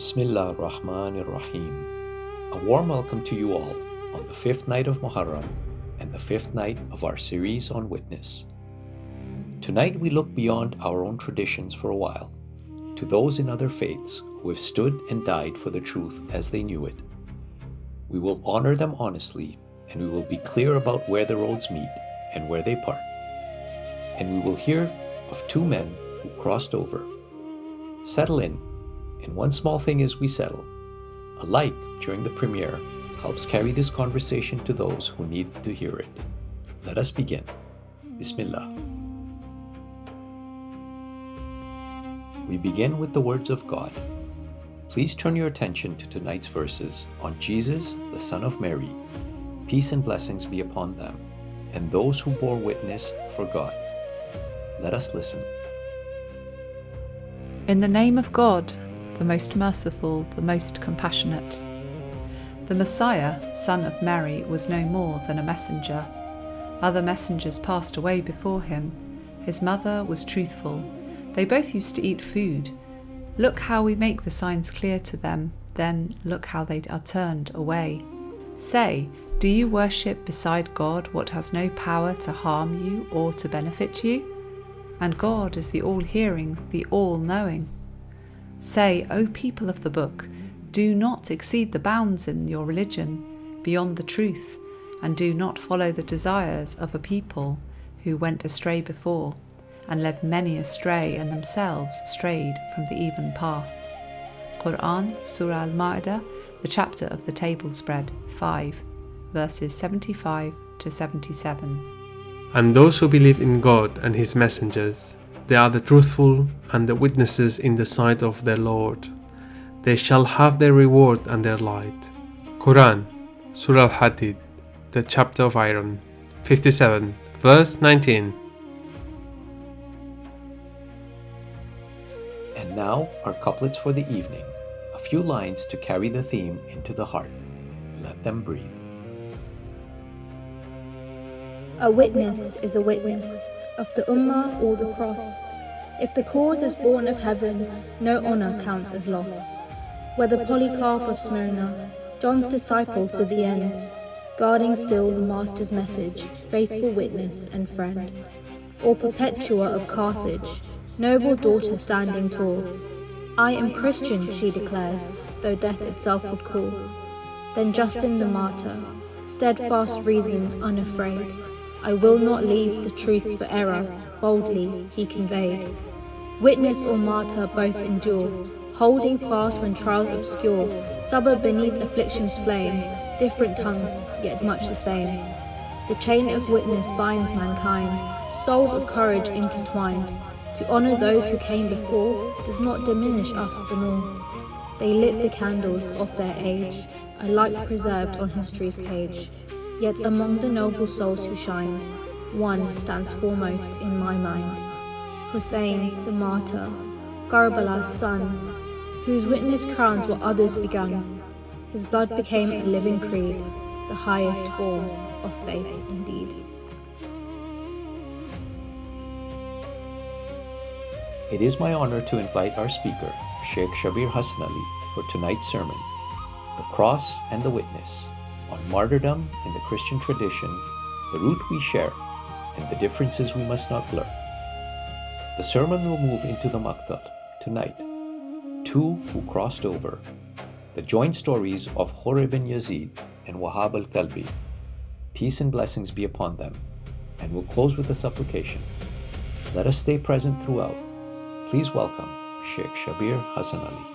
Bismillah ar-Rahman ar-Rahim. A warm welcome to you all on the fifth night of Muharram and the fifth night of our series on witness. Tonight we look beyond our own traditions for a while to those in other faiths who have stood and died for the truth as they knew it. We will honor them honestly, and we will be clear about where the roads meet and where they part. And we will hear of two men who crossed over. Settle in, and one small thing is we settle. A like during the premiere helps carry this conversation to those who need to hear it. Let us begin. Bismillah. We begin with the words of God. Please turn your attention to tonight's verses on Jesus, the Son of Mary. Peace and blessings be upon them, and those who bore witness for God. Let us listen. In the name of God, the most merciful, the most compassionate. The Messiah, son of Mary, was no more than a messenger. Other messengers passed away before him. His mother was truthful. They both used to eat food. Look how we make the signs clear to them, then look how they are turned away. Say, do you worship beside God what has no power to harm you or to benefit you? And God is the all-hearing, the all-knowing. Say, O people of the book, do not exceed the bounds in your religion beyond the truth, and do not follow the desires of a people who went astray before, and led many astray and themselves strayed from the even path. Quran, Surah Al-Ma'idah, the chapter of the table spread, 5, verses 75 to 77. And those who believe in God and His messengers, they are the truthful and the witnesses in the sight of their Lord. They shall have their reward and their light. Quran, Surah Al-Hadid, the chapter of iron, 57, verse 19. And now our couplets for the evening, a few lines to carry the theme into the heart. Let them breathe. A witness is a witness of the Ummah or the cross. If the cause is born of heaven, no honour counts as loss. Whether Polycarp of Smyrna, John's disciple to the end, guarding still the Master's message, faithful witness and friend. Or Perpetua of Carthage, noble daughter standing tall. I am Christian, she declared, though death itself would call. Then Justin the martyr, steadfast reason unafraid. I will not leave the truth for error, boldly he conveyed. Witness or martyr both endure, holding fast when trials obscure, suffer beneath affliction's flame, different tongues, yet much the same. The chain of witness binds mankind, souls of courage intertwined. To honour those who came before does not diminish us the more. They lit the candles of their age, a light preserved on history's page. Yet among the noble souls who shined, one stands foremost in my mind. Husayn, the martyr, Karbala's son, whose witness crowns what others begun. His blood became a living creed, the highest form of faith indeed. It is my honor to invite our speaker, Shaykh Shabbir Hassanally, for tonight's sermon, The Cross and the Witness, on martyrdom in the Christian tradition, the root we share, and the differences we must not blur. The sermon will move into the Maqtal tonight, two who crossed over, the joint stories of Hurr ibn Yazid and Wahab al-Kalbi. Peace and blessings be upon them, and we'll close with a supplication. Let us stay present throughout. Please welcome Shaykh Shabbir Hassanally.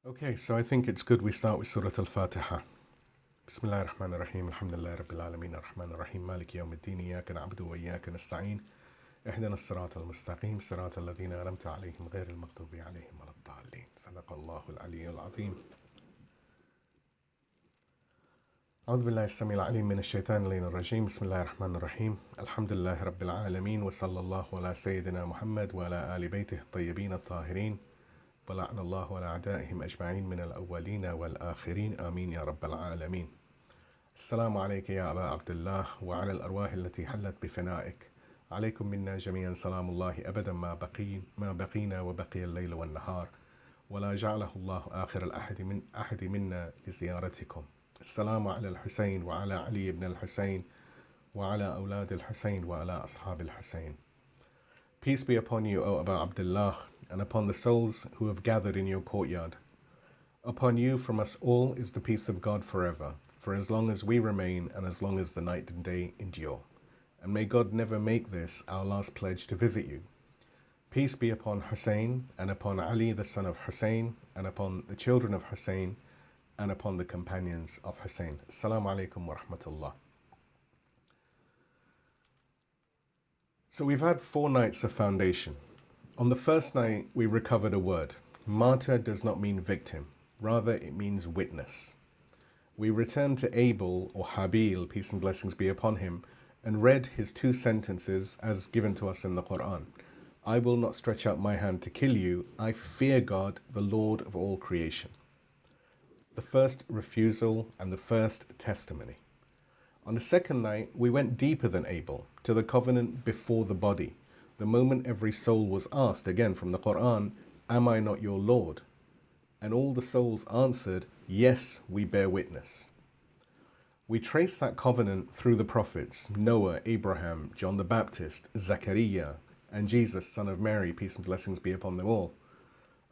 Okay, so I think it's good we start with Surah Al-Fatiha. Bismillah ar-Rahman ar-Rahim, alhamdulillah rabbil alameen, ar-Rahman ar-Rahim, maliki yawmiddin, iyaka na'budu wa iyaka nasta'een, ihdina as-sirata al-mustaqim, sirata alladhina an'amta alayhim, ghayri al-maghdubi alayhim wa lad-dallin. Sadaqallahu al-aliyyul azim. أعوذ بالله السميع العليم من الشيطان اللعين الرجيم بسم الله الرحمن الرحيم الحمد لله رب العالمين وصلى الله على سيدنا محمد وعلى آل بيته الطيبين الطاهرين ولعن الله على أعدائهم أجمعين من الأولين والآخرين آمين يا رب العالمين. السلام عليك يا أبا عبد الله وعلى الأرواح التي حلت بفنائك. عليكم منا جميعا سلام الله أبدا ما بقينا وبقي الليل والنهار، ولا جعله الله آخر الأحد من أحد منا لزيارتكم. السلام على الحسين وعلى علي بن الحسين وعلى أولاد الحسين وعلى أصحاب الحسين. Peace be upon you, O Abu Abdullah, and upon the souls who have gathered in your courtyard. Upon you from us all is the peace of God forever, for as long as we remain and as long as the night and day endure. And may God never make this our last pledge to visit you. Peace be upon Hussein, and upon Ali the son of Hussein, and upon the children of Hussein, and upon the companions of Hussein. Assalamu alaikum wa rahmatullah. So we've had 4 nights of foundation. On the first night, we recovered a word. Martyr does not mean victim. Rather, it means witness. We returned to Abel, or Habil, peace and blessings be upon him, and read his 2 sentences as given to us in the Quran. I will not stretch out my hand to kill you. I fear God, the Lord of all creation. The first refusal and the first testimony. On the second night, we went deeper than Abel, to the covenant before the body, the moment every soul was asked, again from the Quran, am I not your Lord? And all the souls answered, yes, we bear witness. We trace that covenant through the prophets, Noah, Abraham, John the Baptist, Zachariah, and Jesus, son of Mary, peace and blessings be upon them all,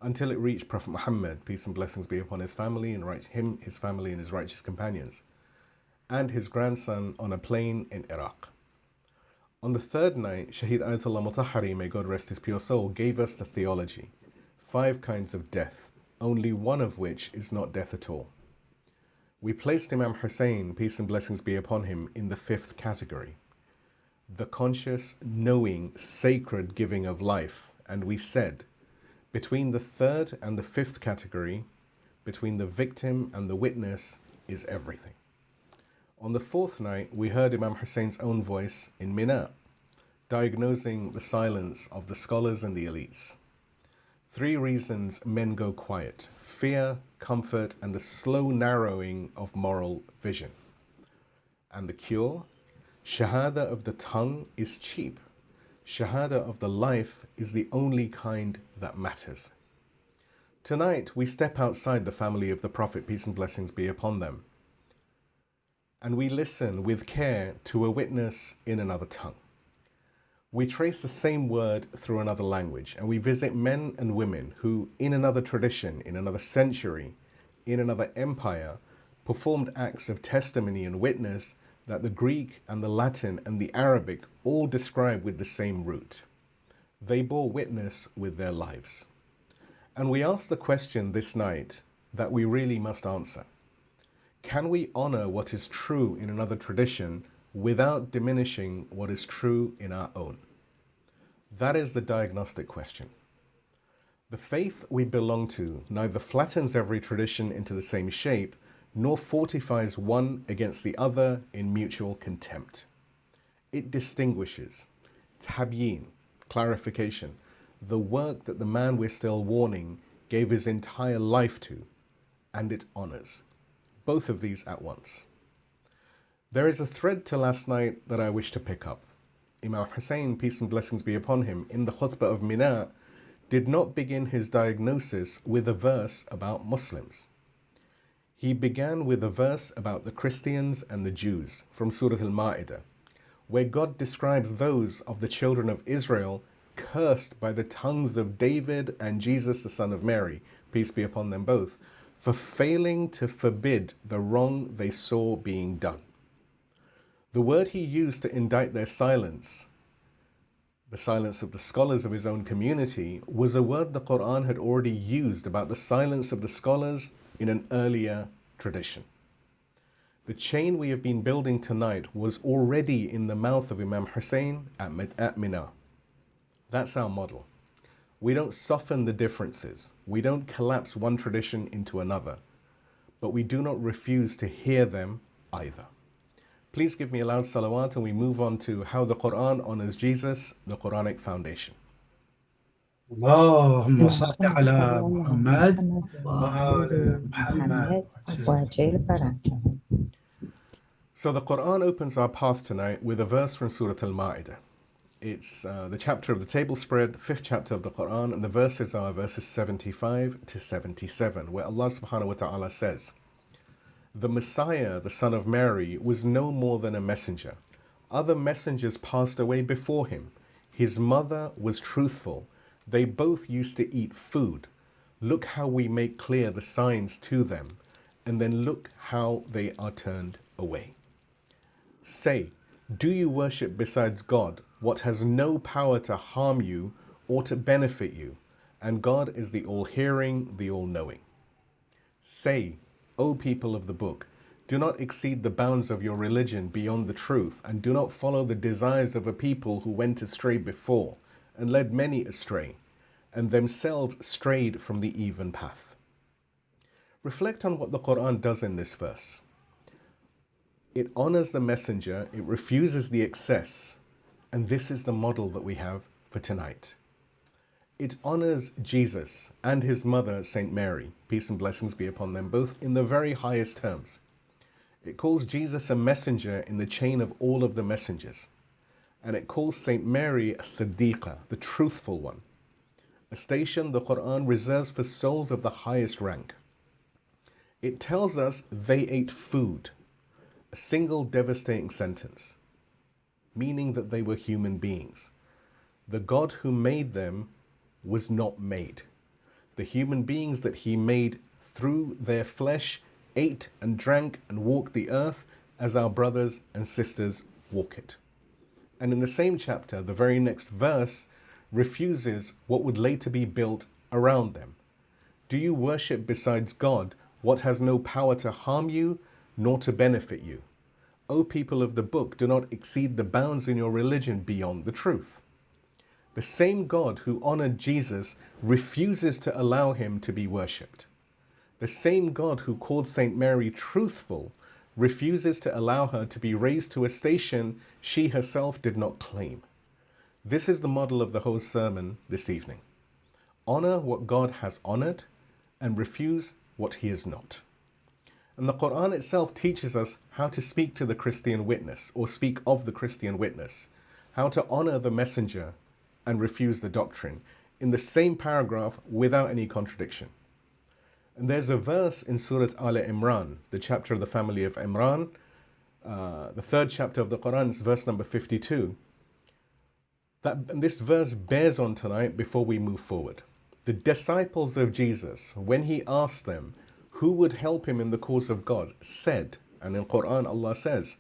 until it reached Prophet Muhammad, peace and blessings be upon his family, and his family and his righteous companions, and his grandson on a plain in Iraq. On the third night, Shaheed Ayatollah Mutahari, may God rest his pure soul, gave us the theology, 5 kinds of death, only one of which is not death at all. We placed Imam Husayn, peace and blessings be upon him, in the 5th category, the conscious, knowing, sacred giving of life, and we said, between the 3rd and the 5th category, between the victim and the witness, is everything. On the 4th night, we heard Imam Husayn's own voice in Mina, diagnosing the silence of the scholars and the elites. 3 reasons men go quiet: fear, comfort, and the slow narrowing of moral vision. And the cure? Shahada of the tongue is cheap. Shahada of the life is the only kind that matters. Tonight, we step outside the family of the Prophet, peace and blessings be upon them, and we listen with care to a witness in another tongue. We trace the same word through another language, and we visit men and women who, in another tradition, in another century, in another empire, performed acts of testimony and witness that the Greek and the Latin and the Arabic all describe with the same root. They bore witness with their lives. And we ask the question this night that we really must answer. Can we honor what is true in another tradition without diminishing what is true in our own? That is the diagnostic question. The faith we belong to neither flattens every tradition into the same shape, nor fortifies one against the other in mutual contempt. It distinguishes, tabyin, clarification, the work that the man we're still warning gave his entire life to, and it honors. Both of these at once. There is a thread to last night that I wish to pick up. Imam Husayn, peace and blessings be upon him, in the khutbah of Mina, did not begin his diagnosis with a verse about Muslims. He began with a verse about the Christians and the Jews from Surah Al-Ma'idah, where God describes those of the children of Israel cursed by the tongues of David and Jesus, the son of Mary, peace be upon them both, for failing to forbid the wrong they saw being done. The word he used to indict their silence, the silence of the scholars of his own community, was a word the Quran had already used about the silence of the scholars in an earlier tradition. The chain we have been building tonight was already in the mouth of Imam Husayn at Mina. That's our model. We don't soften the differences. We don't collapse one tradition into another. But we do not refuse to hear them either. Please give me a loud salawat and we move on to how the Quran honors Jesus, the Quranic foundation. اللهم صل على محمد وآل محمد. وجل بركة. So the Quran opens our path tonight with a verse from Surah Al-Ma'idah. It's the chapter of the table spread, 5th chapter of the Quran, and the verses are verses 75 to 77, where Allah subhanahu wa ta'ala says, "The Messiah, the son of Mary, was no more than a messenger. Other messengers passed away before him. His mother was truthful. They both used to eat food. Look how we make clear the signs to them, and then look how they are turned away. Say, do you worship besides God what has no power to harm you or to benefit you? And God is the all-hearing, the all-knowing. Say, O people of the book, do not exceed the bounds of your religion beyond the truth, and do not follow the desires of a people who went astray before and led many astray, and themselves strayed from the even path." Reflect on what the Quran does in this verse. It honors the messenger, it refuses the excess, and this is the model that we have for tonight. It honors Jesus and his mother, Saint Mary, peace and blessings be upon them both, in the very highest terms. It calls Jesus a messenger in the chain of all of the messengers. And it calls Saint Mary a Siddiqah, the truthful one, a station the Quran reserves for souls of the highest rank. It tells us they ate food, a single devastating sentence, meaning that they were human beings. The God who made them was not made. The human beings that he made through their flesh ate and drank and walked the earth as our brothers and sisters walk it. And in the same chapter, the very next verse refuses what would later be built around them. Do you worship besides God what has no power to harm you nor to benefit you? O people of the book, do not exceed the bounds in your religion beyond the truth. The same God who honored Jesus refuses to allow him to be worshipped. The same God who called Saint Mary truthful refuses to allow her to be raised to a station she herself did not claim. This is the model of the whole sermon this evening. Honor what God has honored and refuse what he is not. And the Quran itself teaches us how to speak to the Christian witness, or speak of the Christian witness, how to honor the messenger and refuse the doctrine, in the same paragraph without any contradiction. And there's a verse in Surah Al-Imran, the chapter of the family of Imran, the 3rd chapter of the Quran, verse number 52. And this verse bears on tonight before we move forward. The disciples of Jesus, when he asked them who would help him in the cause of God, said, and in Quran Allah says,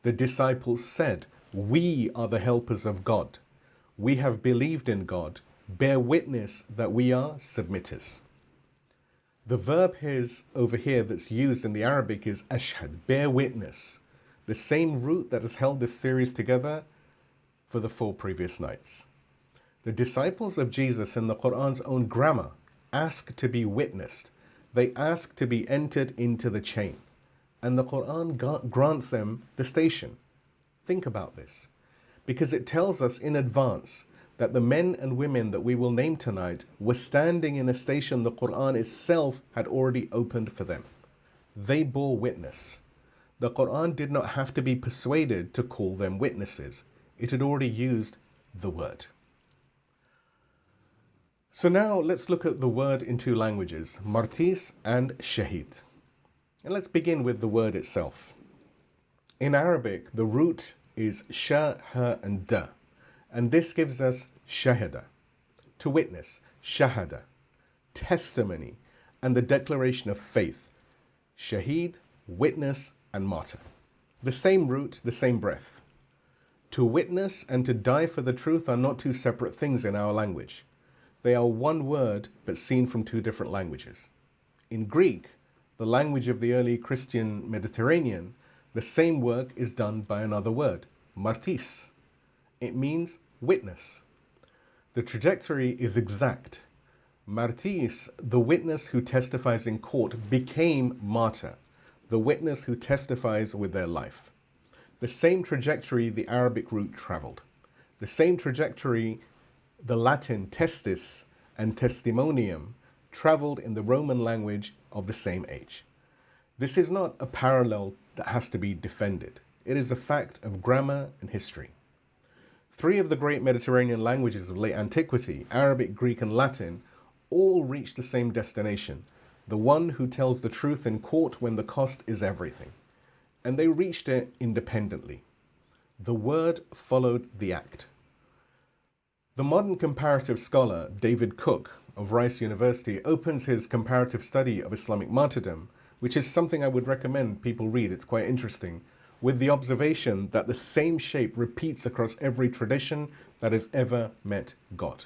the disciples said, "We are the helpers of God. We have believed in God. Bear witness that we are submitters." The verb is over here that's used in the Arabic is ashhad, bear witness, the same root that has held this series together for the 4 previous nights. The disciples of Jesus in the Quran's own grammar ask to be witnessed. They ask to be entered into the chain. And the Quran grants them the station. Think about this. Because it tells us in advance that the men and women that we will name tonight were standing in a station the Quran itself had already opened for them. They bore witness. The Quran did not have to be persuaded to call them witnesses. It had already used the word. So now let's look at the word in 2 languages, martis and shahid. And let's begin with the word itself. In Arabic, the root is sha, ha, and da. And this gives us shahada, to witness, shahada, testimony, and the declaration of faith. Shahid, witness, and martyr. The same root, the same breath. To witness and to die for the truth are not 2 separate things in our language. They are one word, but seen from 2 different languages. In Greek, the language of the early Christian Mediterranean, the same work is done by another word, martis. It means witness. The trajectory is exact. Martis, the witness who testifies in court, became martyr, the witness who testifies with their life. The same trajectory the Arabic root traveled. The same trajectory the Latin testis and testimonium traveled in the Roman language of the same age. This is not a parallel that has to be defended. It is a fact of grammar and history. Three of the great Mediterranean languages of late antiquity, Arabic, Greek, and Latin, all reach the same destination, the one who tells the truth in court when the cost is everything. And they reached it independently. The word followed the act. The modern comparative scholar David Cook of Rice University opens his comparative study of Islamic martyrdom, which is something I would recommend people read, it's quite interesting, with the observation that the same shape repeats across every tradition that has ever met God.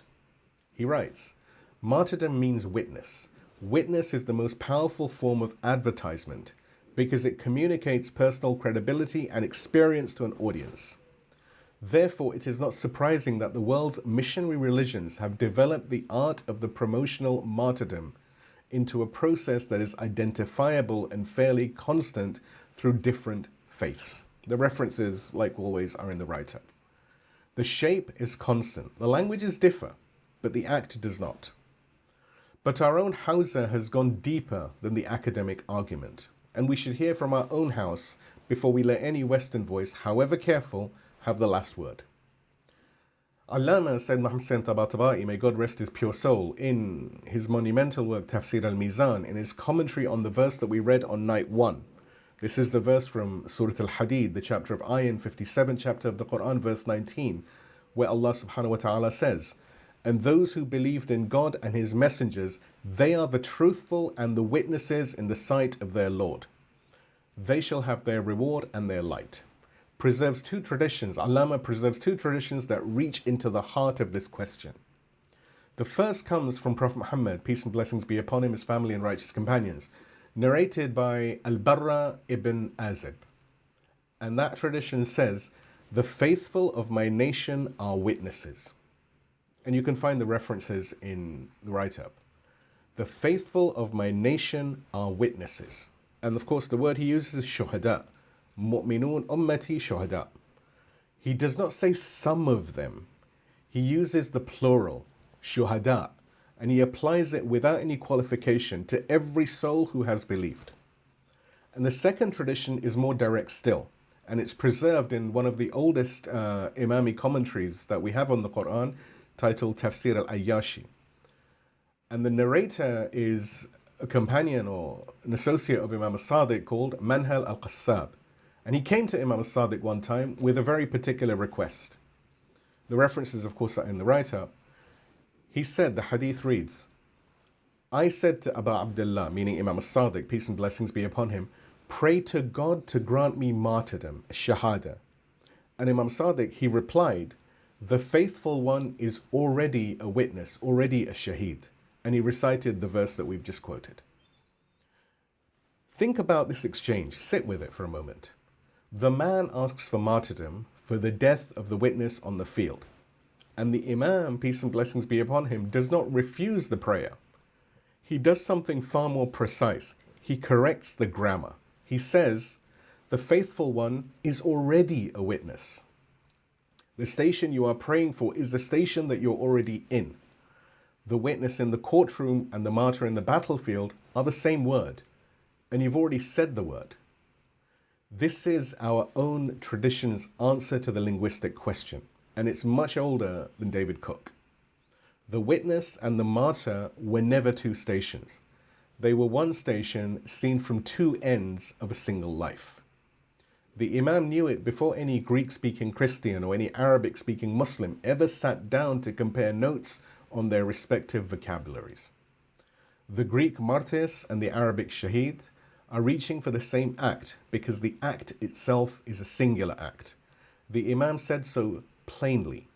He writes, martyrdom means witness. Witness is the most powerful form of advertisement because it communicates personal credibility and experience to an audience. Therefore, it is not surprising that the world's missionary religions have developed the art of the promotional martyrdom into a process that is identifiable and fairly constant through different faiths. The references, like always, are in the write-up. The shape is constant. The languages differ, but the act does not. But our own Hausa has gone deeper than the academic argument, and we should hear from our own house before we let any Western voice, however careful, have the last word. Allama Sayyid Muhammad Hussain Tabatabai, may God rest his pure soul, in his monumental work Tafsir al-Mizan, in his commentary on the verse that we read on night 1. This is the verse from Surah Al-Hadid, the chapter of Ayin, 57th chapter of the Quran, verse 19, where Allah subhanahu wa ta'ala says, and those who believed in God and his messengers, they are the truthful and the witnesses in the sight of their Lord. They shall have their reward and their light. Preserves two traditions. Allama preserves two traditions that reach into the heart of this question. The first comes from Prophet Muhammad, peace and blessings be upon him, his family and righteous companions, narrated by Hurr ibn Yazid. And that tradition says, the faithful of my nation are witnesses. And you can find the references in the write-up. The faithful of my nation are witnesses. And of course, the word he uses is Shahada. Mu'minun ummati Shahada. He does not say some of them. He uses the plural, Shuhada, and he applies it without any qualification to every soul who has believed. And the second tradition is more direct still, and it's preserved in one of the oldest Imami commentaries that we have on the Quran, titled Tafsir al-Ayyashi. And the narrator is a companion or an associate of Imam al-Sadiq called Manhal al-Qassab. And he came to Imam al-Sadiq one time with a very particular request. The references, of course, are in the write-up. He said, the hadith reads, I said to Abu Abdullah, meaning Imam al-Sadiq, peace and blessings be upon him, pray to God to grant me martyrdom, Shahada. And Imam Sadiq, he replied, the faithful one is already a witness, already a shaheed. And he recited the verse that we've just quoted. Think about this exchange. Sit with it for a moment. The man asks for martyrdom for the death of the witness on the field. And the Imam, peace and blessings be upon him, does not refuse the prayer. He does something far more precise. He corrects the grammar. He says, the faithful one is already a witness. The station you are praying for is the station that you're already in. The witness in the courtroom and the martyr in the battlefield are the same word, and you've already said the word. This is our own tradition's answer to the linguistic question, and it's much older than David Cook. The witness and the martyr were never two stations. They were one station seen from two ends of a single life. The Imam knew it before any Greek-speaking Christian or any Arabic-speaking Muslim ever sat down to compare notes on their respective vocabularies. The Greek martyrs and the Arabic shaheed are reaching for the same act because the act itself is a singular act. The Imam said so plainly.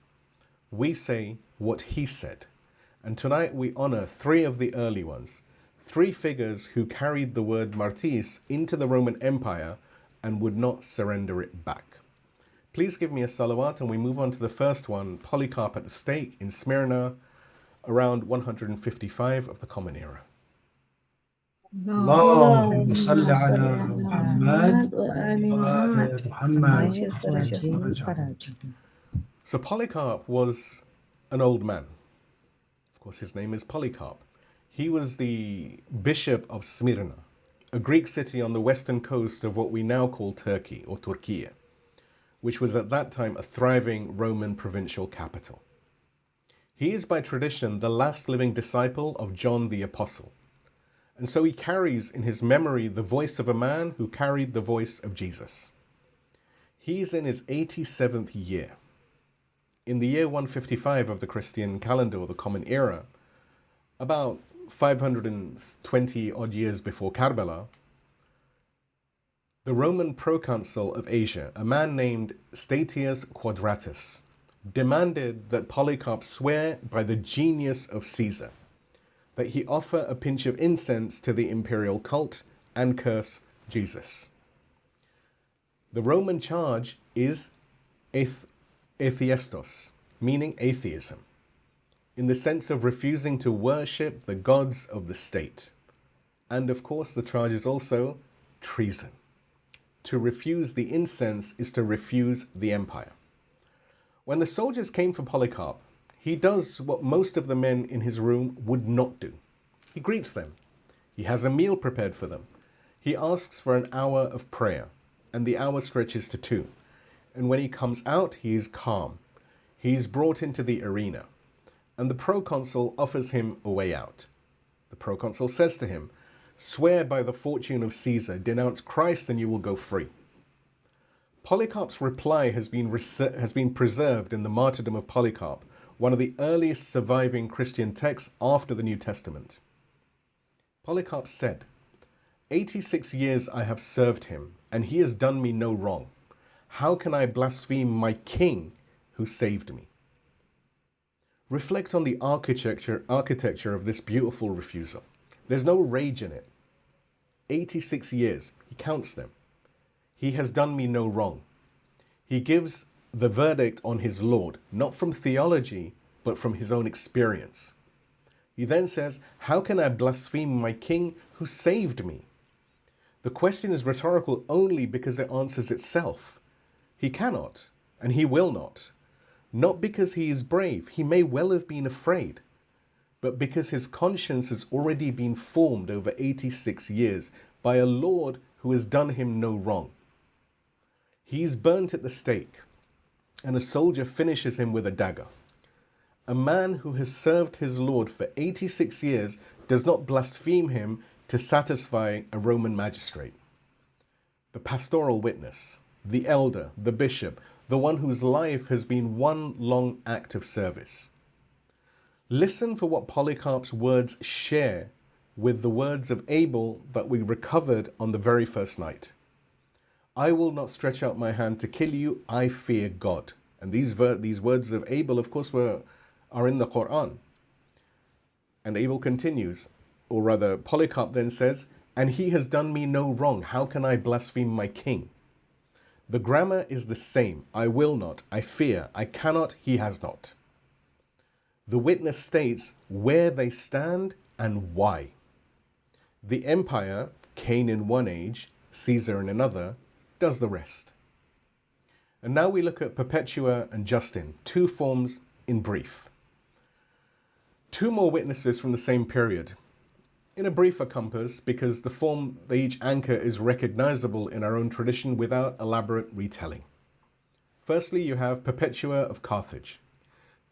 We say what he said. And tonight we honor three of the early ones, three figures who carried the word martis into the Roman Empire and would not surrender it back. Please give me a salawat and we move on to the first one, Polycarp at the stake in Smyrna, around 155 of the Common Era. اللهم صل على محمد وآل محمد. So Polycarp was an old man. Of course, his name is Polycarp. He was the bishop of Smyrna. a Greek city on the western coast of what we now call Turkey or Turkiye, which was at that time a thriving Roman provincial capital. He is by tradition the last living disciple of John the Apostle, and so he carries in his memory the voice of a man who carried the voice of Jesus. He is in his 87th year. In the year 155 of the Christian calendar or the Common Era, about 520 odd years before Karbala, the Roman proconsul of Asia, a man named Statius Quadratus, demanded that Polycarp swear by the genius of Caesar that he offer a pinch of incense to the imperial cult and curse Jesus. The Roman charge is atheistos, meaning atheism, in the sense of refusing to worship the gods of the state. And of course, the charge is also treason. To refuse the incense is to refuse the empire. When the soldiers came for Polycarp, he does what most of the men in his room would not do. He greets them. He has a meal prepared for them. He asks for an hour of prayer, and the hour stretches to 2. And when he comes out, he is calm. He is brought into the arena, and the proconsul offers him a way out. The proconsul says to him, "Swear by the fortune of Caesar, denounce Christ, and you will go free." Polycarp's reply has been preserved in the Martyrdom of Polycarp, one of the earliest surviving Christian texts after the New Testament. Polycarp said, 86 years I have served him, and he has done me no wrong. How can I blaspheme my king who saved me?" Reflect on the architecture of this beautiful refusal. There's no rage in it. 86 years, he counts them. He has done me no wrong. He gives the verdict on his Lord, not from theology, but from his own experience. He then says, "How can I blaspheme my king who saved me?" The question is rhetorical only because it answers itself. He cannot, and he will not. Not because he is brave, he may well have been afraid, but because his conscience has already been formed over 86 years by a Lord who has done him no wrong. He's burnt at the stake, and a soldier finishes him with a dagger. A man who has served his Lord for 86 years does not blaspheme him to satisfy a Roman magistrate. The pastoral witness, the elder, the bishop, the one whose life has been one long act of service. Listen for what Polycarp's words share with the words of Abel that we recovered on the very first night. "I will not stretch out my hand to kill you, I fear God." And these words of Abel, of course, are in the Quran. And Abel continues, or rather Polycarp then says, "And he has done me no wrong. How can I blaspheme my king?" The grammar is the same. I will not, I fear, I cannot, he has not. The witness states where they stand and why. The empire, Cain in one age, Caesar in another, does the rest. And now we look at Perpetua and Justin, 2 forms in brief. 2 more witnesses from the same period, in a briefer compass, because the form they each anchor is recognizable in our own tradition without elaborate retelling. Firstly, you have Perpetua of Carthage,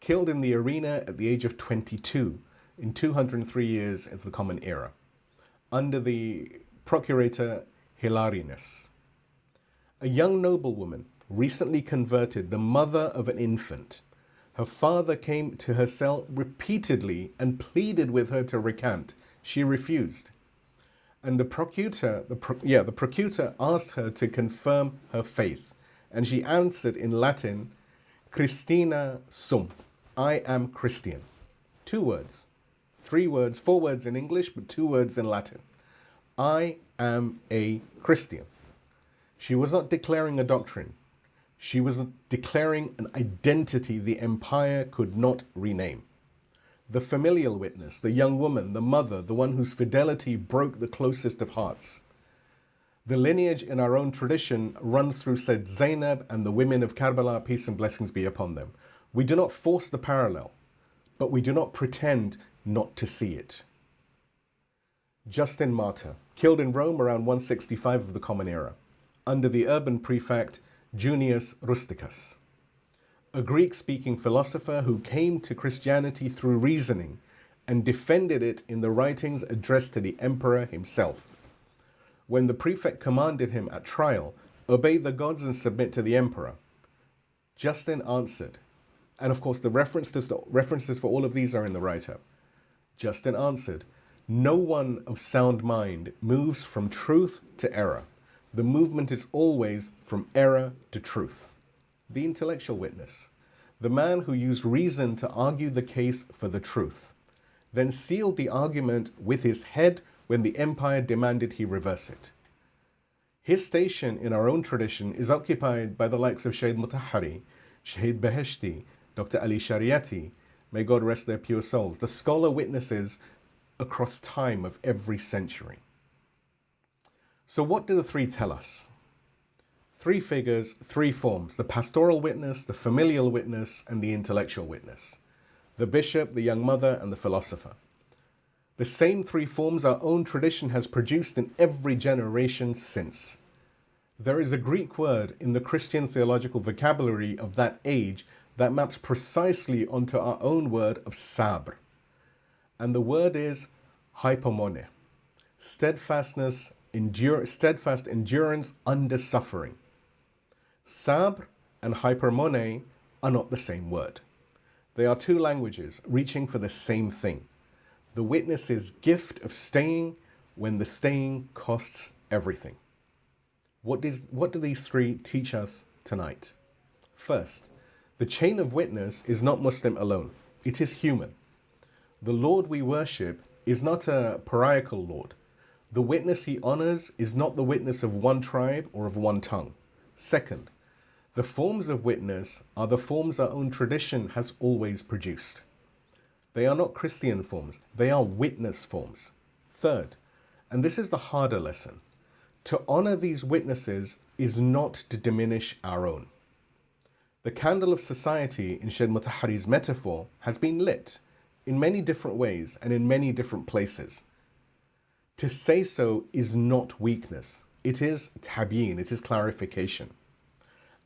killed in the arena at the age of 22 in 203 years of the Common Era, under the procurator Hilarius. A young noblewoman, recently converted, the mother of an infant. Her father came to her cell repeatedly and pleaded with her to recant. She refused. And the procutor asked her to confirm her faith. And she answered in Latin, Christina sum, I am Christian. 2 words, 3 words, 4 words in English, but 2 words in Latin. I am a Christian. She was not declaring a doctrine. She was declaring an identity the empire could not rename. The familial witness, the young woman, the mother, the one whose fidelity broke the closest of hearts. The lineage in our own tradition runs through said Zainab and the women of Karbala, peace and blessings be upon them. We do not force the parallel, but we do not pretend not to see it. Justin Martyr, killed in Rome around 165 of the Common Era, under the urban prefect Junius Rusticus, a Greek-speaking philosopher who came to Christianity through reasoning and defended it in the writings addressed to the emperor himself. When the prefect commanded him at trial, obey the gods and submit to the emperor, Justin answered, and of course the references for all of these are in the write-up. Justin answered, "No one of sound mind moves from truth to error. The movement is always from error to truth." The intellectual witness, the man who used reason to argue the case for the truth, then sealed the argument with his head when the empire demanded he reverse it. His station in our own tradition is occupied by the likes of Shaykh Mutahari, Shaykh Beheshti, Dr. Ali Shariati, may God rest their pure souls, the scholar witnesses across time of every century. So what do the three tell us? Three figures, three forms: the pastoral witness, the familial witness, and the intellectual witness. The bishop, the young mother, and the philosopher. The same three forms our own tradition has produced in every generation since. There is a Greek word in the Christian theological vocabulary of that age that maps precisely onto our own word of sabr. And the word is hypomone, steadfast endurance under suffering. Sabr and hypermone are not the same word. They are two languages reaching for the same thing: the witness's gift of staying when the staying costs everything. What do these three teach us tonight? First, the chain of witness is not Muslim alone. It is human. The Lord we worship is not a pariacal Lord. The witness he honors is not the witness of one tribe or of one tongue. Second, the forms of witness are the forms our own tradition has always produced. They are not Christian forms, they are witness forms. Third, and this is the harder lesson, to honor these witnesses is not to diminish our own. The candle of society, in Shaykh Mutahari's metaphor, has been lit in many different ways and in many different places. To say so is not weakness, it is tabyin, it is clarification.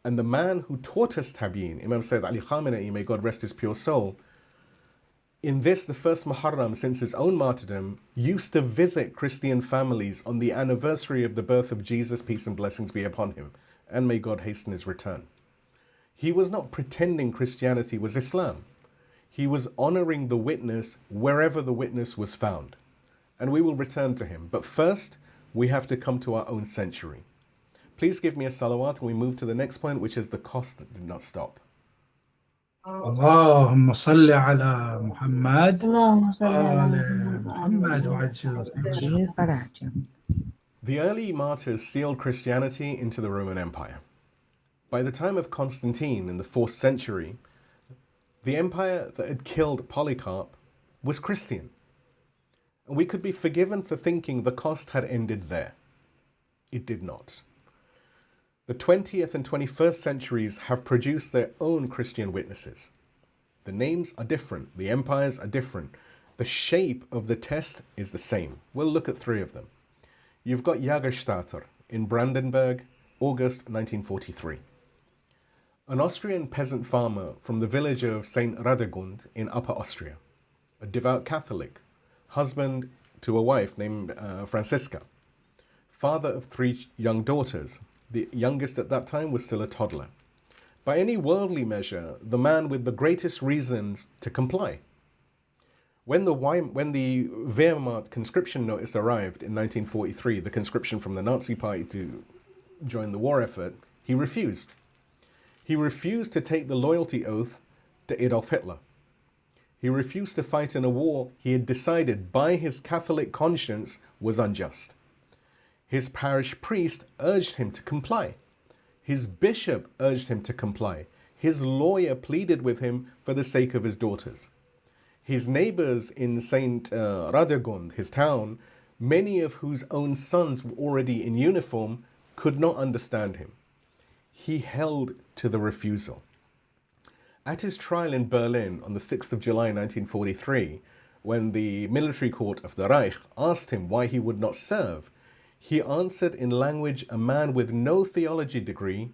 And the man who taught us tabyin, Imam Sayyid Ali Khamenei, may God rest his pure soul, in this, the first Muharram since his own martyrdom, used to visit Christian families on the anniversary of the birth of Jesus, peace and blessings be upon him, and may God hasten his return. He was not pretending Christianity was Islam. He was honoring the witness wherever the witness was found. And we will return to him. But first, we have to come to our own century. Please give me a salawat and we move to the next point, which is the cost that did not stop. اللهم صل على محمد اللهم صل على وآل محمد وعجل فرجهم. The early martyrs sealed Christianity into the Roman Empire. By the time of Constantine in the 4th century, the empire that had killed Polycarp was Christian. And we could be forgiven for thinking the cost had ended there. It did not. The 20th and 21st centuries have produced their own Christian witnesses. The names are different, the empires are different. The shape of the test is the same. We'll look at three of them. You've got Jagerstatter in Brandenburg, August 1943. An Austrian peasant farmer from the village of St. Radegund in Upper Austria. A devout Catholic, husband to a wife named Franziska. Father of 3 young daughters. The youngest at that time was still a toddler. By any worldly measure, the man with the greatest reasons to comply. When the Wehrmacht conscription notice arrived in 1943, the conscription from the Nazi party to join the war effort, he refused. He refused to take the loyalty oath to Adolf Hitler. He refused to fight in a war he had decided by his Catholic conscience was unjust. His parish priest urged him to comply. His bishop urged him to comply. His lawyer pleaded with him for the sake of his daughters. His neighbors in St. Radegund, his town, many of whose own sons were already in uniform, could not understand him. He held to the refusal. At his trial in Berlin on the 6th of July 1943, when the military court of the Reich asked him why he would not serve, He answered in language a man with no theology degree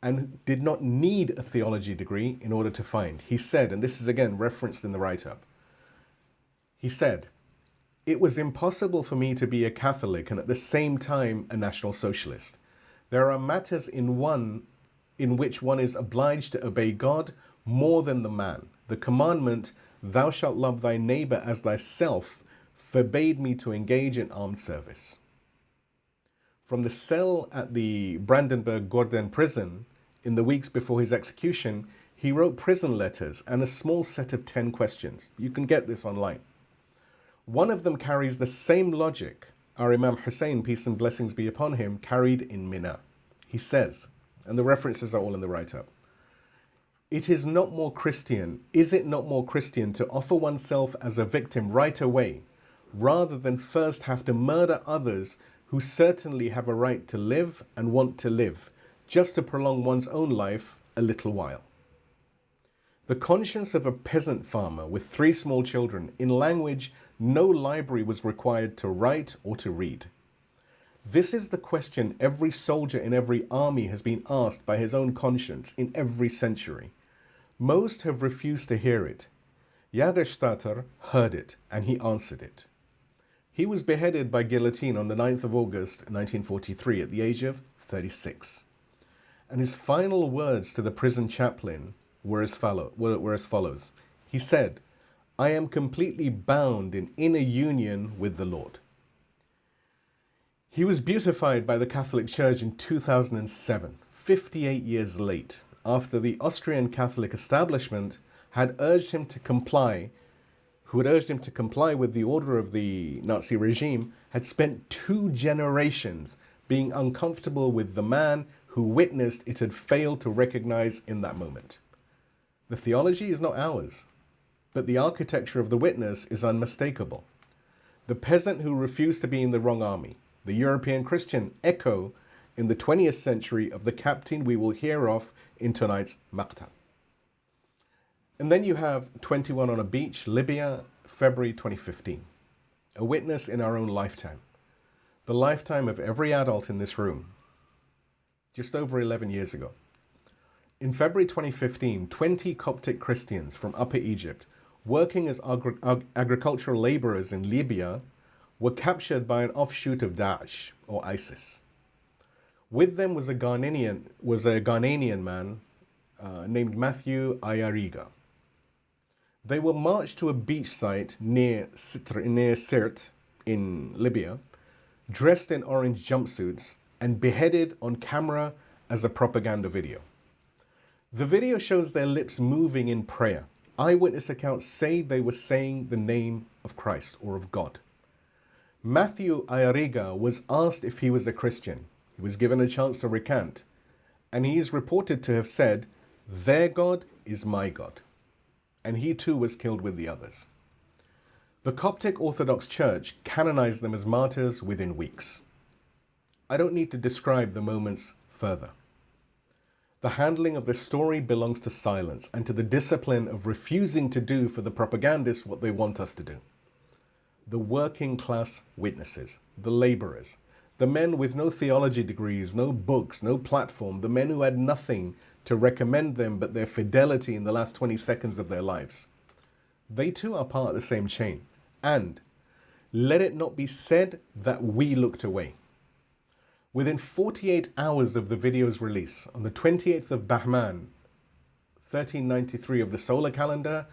and did not need a theology degree in order to find. He said, and this is again referenced in the write-up, he said, "It was impossible for me to be a Catholic and at the same time a National Socialist. There are matters in which one is obliged to obey God more than the man. The commandment, thou shalt love thy neighbor as thyself, forbade me to engage in armed service." From the cell at the Brandenburg Gordon prison, in the weeks before his execution, he wrote prison letters and a small set of 10 questions. You can get this online. One of them carries the same logic our Imam Husayn, peace and blessings be upon him, carried in Mina. He says, and the references are all in the write-up, is it not more Christian to offer oneself as a victim right away, rather than first have to murder others who certainly have a right to live and want to live, just to prolong one's own life a little while? The conscience of a peasant farmer with 3 small children in language no library was required to write or to read. This is the question every soldier in every army has been asked by his own conscience in every century. Most have refused to hear it. Jagerstatter heard it and he answered it. He was beheaded by guillotine on the 9th of August 1943 at the age of 36. And his final words to the prison chaplain were as follows. He said, "I am completely bound in inner union with the Lord." He was beatified by the Catholic Church in 2007, 58 years late, after the Austrian Catholic establishment had urged him to comply, with the order of the Nazi regime, had spent 2 generations being uncomfortable with the man who witnessed it had failed to recognize in that moment. The theology is not ours, but the architecture of the witness is unmistakable. The peasant who refused to be in the wrong army, the European Christian echo in the 20th century of the captain we will hear of in tonight's Maqtal. And then you have 21 on a beach, Libya, February 2015. A witness in our own lifetime. The lifetime of every adult in this room. Just over 11 years ago. In February 2015, 20 Coptic Christians from Upper Egypt, working as agricultural laborers in Libya, were captured by an offshoot of Daesh, or ISIS. With them was a Ghanaian man named Matthew Ayariga. They were marched to a beach site near Sirte in Libya, dressed in orange jumpsuits, and beheaded on camera as a propaganda video. The video shows their lips moving in prayer. Eyewitness accounts say they were saying the name of Christ or of God. Matthew Ayariga was asked if he was a Christian. He was given a chance to recant, and he is reported to have said, "Their God is my God." And he too was killed with the others. The Coptic Orthodox Church canonized them as martyrs within weeks. I don't need to describe the moments further. The handling of this story belongs to silence and to the discipline of refusing to do for the propagandists what they want us to do. The working class witnesses, the laborers, the men with no theology degrees, no books, no platform, the men who had nothing to recommend them but their fidelity in the last 20 seconds of their lives. They too are part of the same chain. And let it not be said that we looked away. Within 48 hours of the video's release, on the 28th of Bahman, 1393 of the solar calendar,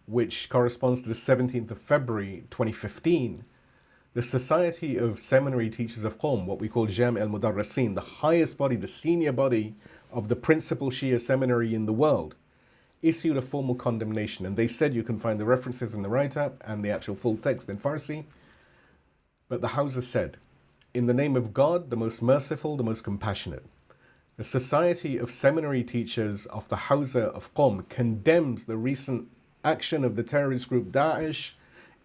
which corresponds to the 17th of February 2015, the Society of Seminary Teachers of Qom, what we call Jam al-Mudarrisin, the highest body, the senior body of the principal Shia seminary in the world, issued a formal condemnation. And they said, you can find the references in the write-up and the actual full text in Farsi. But the Hausa said, "In the name of God, the most merciful, the most compassionate, the Society of Seminary Teachers of the Hausa of Qom condemns the recent action of the terrorist group Daesh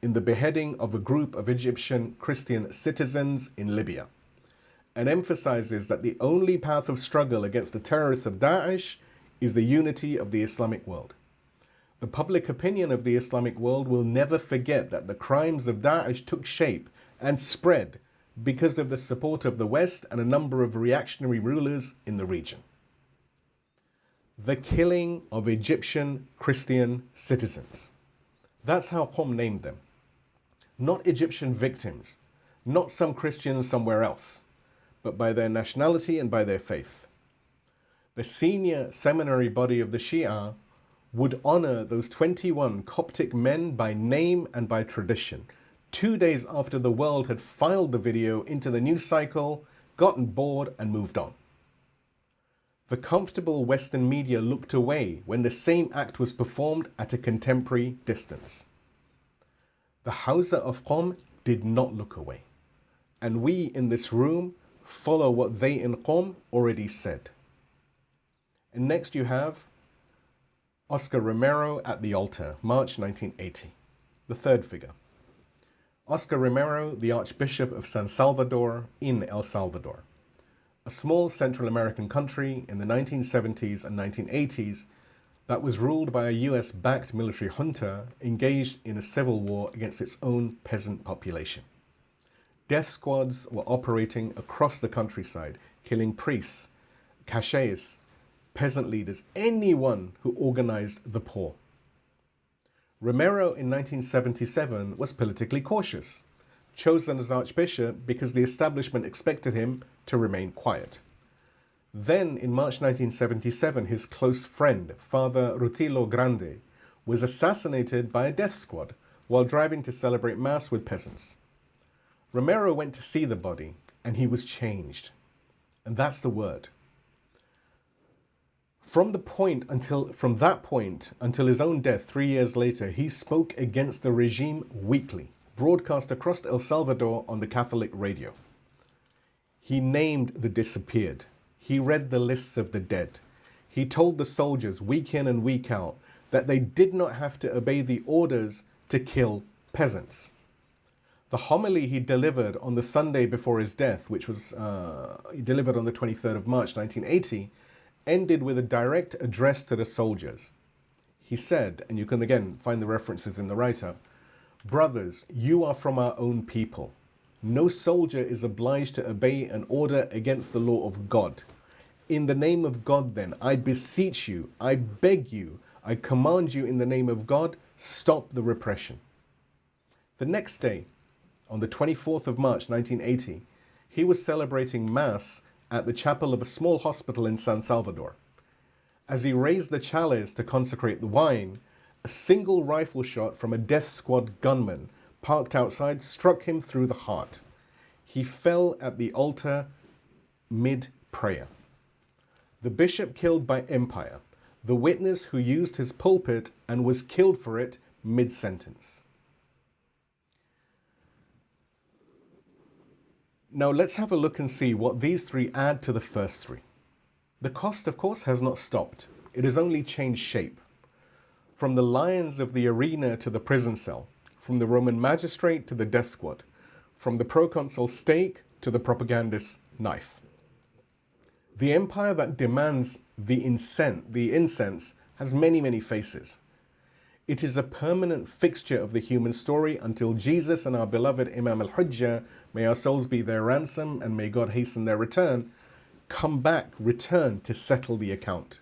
in the beheading of a group of Egyptian Christian citizens in Libya, and emphasizes that the only path of struggle against the terrorists of Daesh is the unity of the Islamic world. The public opinion of the Islamic world will never forget that the crimes of Daesh took shape and spread because of the support of the West and a number of reactionary rulers in the region. The killing of Egyptian Christian citizens. That's how Qom named them. Not Egyptian victims, not some Christians somewhere else, but by their nationality and by their faith. The senior seminary body of the Shia would honor those 21 Coptic men by name and by tradition, 2 days after the world had filed the video into the news cycle, gotten bored and moved on. The comfortable Western media looked away when the same act was performed at a contemporary distance. The Hausa of Qom did not look away, and we in this room follow what they in Qom already said. And next you have Oscar Romero at the altar, March 1980, the third figure. Oscar Romero, the Archbishop of San Salvador in El Salvador, a small Central American country in the 1970s and 1980s that was ruled by a US-backed military junta engaged in a civil war against its own peasant population. Death squads were operating across the countryside, killing priests, cachets, peasant leaders, anyone who organized the poor. Romero in 1977 was politically cautious, chosen as Archbishop because the establishment expected him to remain quiet. Then, in March 1977, his close friend, Father Rutilo Grande, was assassinated by a death squad while driving to celebrate Mass with peasants. Romero went to see the body, and he was changed. And that's the word. From that point until his own death 3 years later, he spoke against the regime weekly, broadcast across El Salvador on the Catholic radio. He named the disappeared. He read the lists of the dead. He told the soldiers week in and week out that they did not have to obey the orders to kill peasants. The homily he delivered on the Sunday before his death, which was he delivered on the 23rd of March 1980, ended with a direct address to the soldiers. He said, and you can again find the references in the write-up, "Brothers, you are from our own people. No soldier is obliged to obey an order against the law of God. In the name of God, then, I beseech you, I beg you, I command you in the name of God, stop the repression." The next day, on the 24th of March 1980, he was celebrating Mass at the chapel of a small hospital in San Salvador. As he raised the chalice to consecrate the wine, a single rifle shot from a death squad gunman parked outside struck him through the heart. He fell at the altar mid-prayer. The bishop killed by empire, the witness who used his pulpit and was killed for it mid-sentence. Now let's have a look and see what these three add to the first three. The cost, of course, has not stopped. It has only changed shape. From the lions of the arena to the prison cell, from the Roman magistrate to the death squad, from the proconsul stake to the propagandist's knife. The empire that demands the incense has many, many faces. It is a permanent fixture of the human story until Jesus and our beloved Imam al-Hujjah, may our souls be their ransom and may God hasten their return, return to settle the account.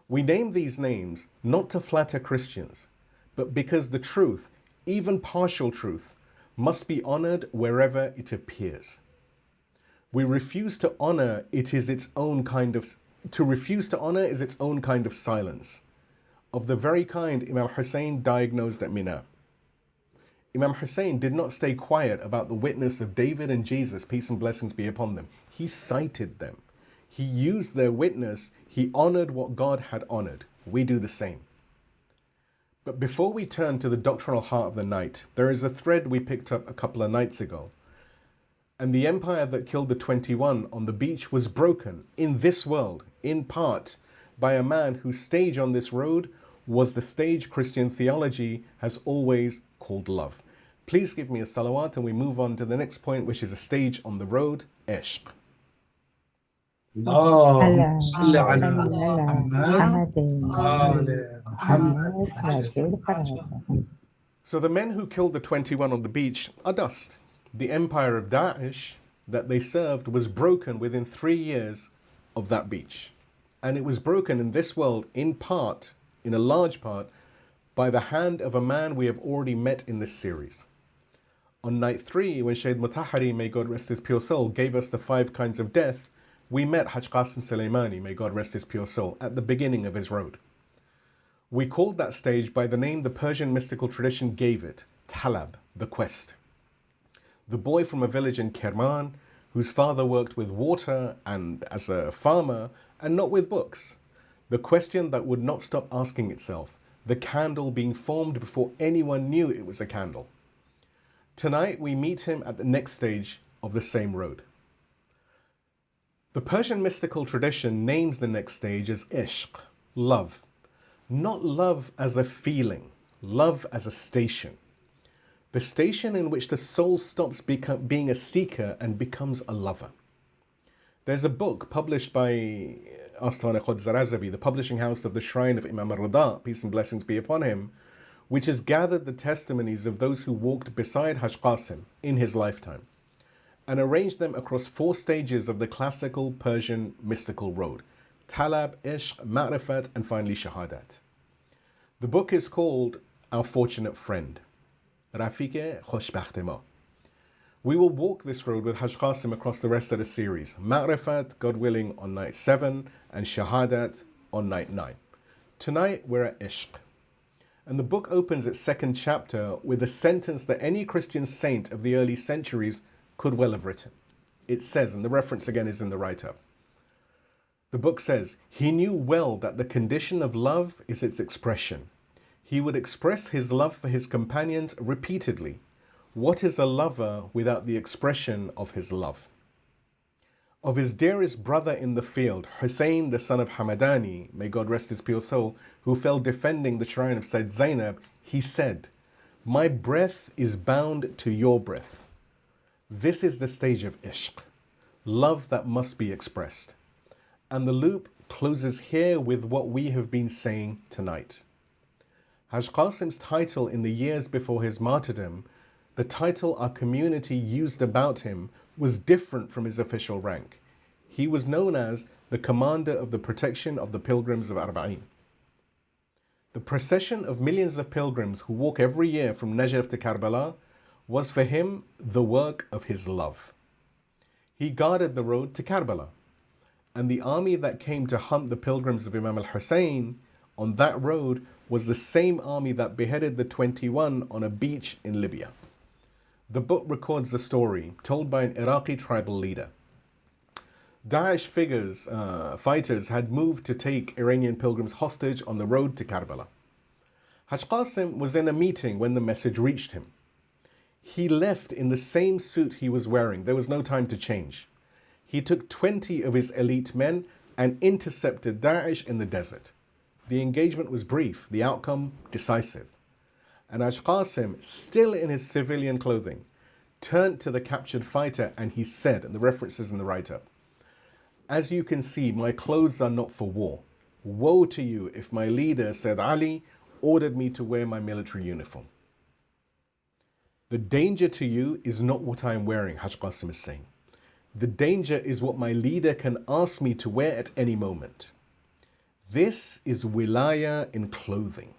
We name these names not to flatter Christians, but because the truth, even partial truth, must be honored wherever it appears. We refuse to honor it is its own kind of silence, of the very kind Imam Husayn diagnosed at Mina. Imam Husayn did not stay quiet about the witness of David and Jesus, peace and blessings be upon them. He cited them. He used their witness. He honored what God had honored. We do the same. But before we turn to the doctrinal heart of the night, there is a thread we picked up a couple of nights ago. And the empire that killed the 21 on the beach was broken in this world, in part, by a man whose stage on this road was the stage Christian theology has always called love. Please give me a salawat and we move on to the next point, which is a stage on the road, ishq. اللهم صل على محمد وآل محمد. So the men who killed the 21 on the beach are dust. The empire of Daesh that they served was broken within 3 years of that beach. And it was broken in this world in part, in a large part, by the hand of a man we have already met in this series. On night 3, when Shaykh Mutahari, may God rest his pure soul, gave us the 5 kinds of death, we met Haj Qasim Soleimani, may God rest his pure soul, at the beginning of his road. We called that stage by the name the Persian mystical tradition gave it, Talab, the quest. The boy from a village in Kerman, whose father worked with water and as a farmer, and not with books. The question that would not stop asking itself, the candle being formed before anyone knew it was a candle. Tonight we meet him at the next stage of the same road. The Persian mystical tradition names the next stage as ishq, love. Not love as a feeling, love as a station. The station in which the soul stops being a seeker and becomes a lover. There's a book published by Astana Khod Zarazabi, the publishing house of the Shrine of Imam al-Rida, peace and blessings be upon him, which has gathered the testimonies of those who walked beside Haj Qasim in his lifetime and arranged them across 4 stages of the classical Persian mystical road: Talab, Ishq, Ma'rifat, and finally Shahadat. The book is called Our Fortunate Friend, Rafike Khoshbakhte Ma. We will walk this road with Haj Qasim across the rest of the series. Ma'rifat, God willing, on night 7, and Shahadat on night 9. Tonight we're at Ishq. And the book opens its 2nd chapter with a sentence that any Christian saint of the early centuries could well have written. It says, and the reference again is in the write-up, the book says, he knew well that the condition of love is its expression. He would express his love for his companions repeatedly. What is a lover without the expression of his love? Of his dearest brother in the field, Husayn, the son of Hamadani, may God rest his pure soul, who fell defending the shrine of Sayyid Zainab, he said, my breath is bound to your breath. This is the stage of ishq, love that must be expressed. And the loop closes here with what we have been saying tonight. Haj Qasim's title in the years before his martyrdom, the title our community used about him, was different from his official rank. He was known as the commander of the protection of the pilgrims of Arba'in. The procession of millions of pilgrims who walk every year from Najaf to Karbala was for him the work of his love. He guarded the road to Karbala, and the army that came to hunt the pilgrims of Imam Husayn on that road was the same army that beheaded the 21 on a beach in Libya. The book records the story told by an Iraqi tribal leader. Daesh fighters had moved to take Iranian pilgrims hostage on the road to Karbala. Haj Qasim was in a meeting when the message reached him. He left in the same suit he was wearing. There was no time to change. He took 20 of his elite men and intercepted Daesh in the desert. The engagement was brief, the outcome decisive. And Haj Qasim, still in his civilian clothing, turned to the captured fighter and he said, and the reference is in the write-up, as you can see, my clothes are not for war. Woe to you if my leader, Sayyid Ali, ordered me to wear my military uniform. The danger to you is not what I am wearing, Haj Qasim is saying. The danger is what my leader can ask me to wear at any moment. This is wilaya in clothing.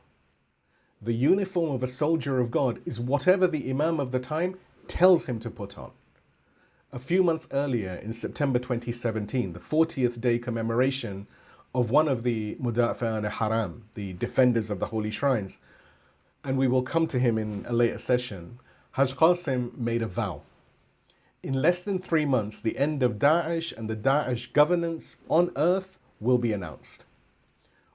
The uniform of a soldier of God is whatever the Imam of the time tells him to put on. A few months earlier, in September 2017, the 40th day commemoration of one of the Mudafa'an Haram, the defenders of the holy shrines, and we will come to him in a later session, Haj Qasim made a vow. In less than 3 months, the end of Daesh and the Daesh governance on earth will be announced.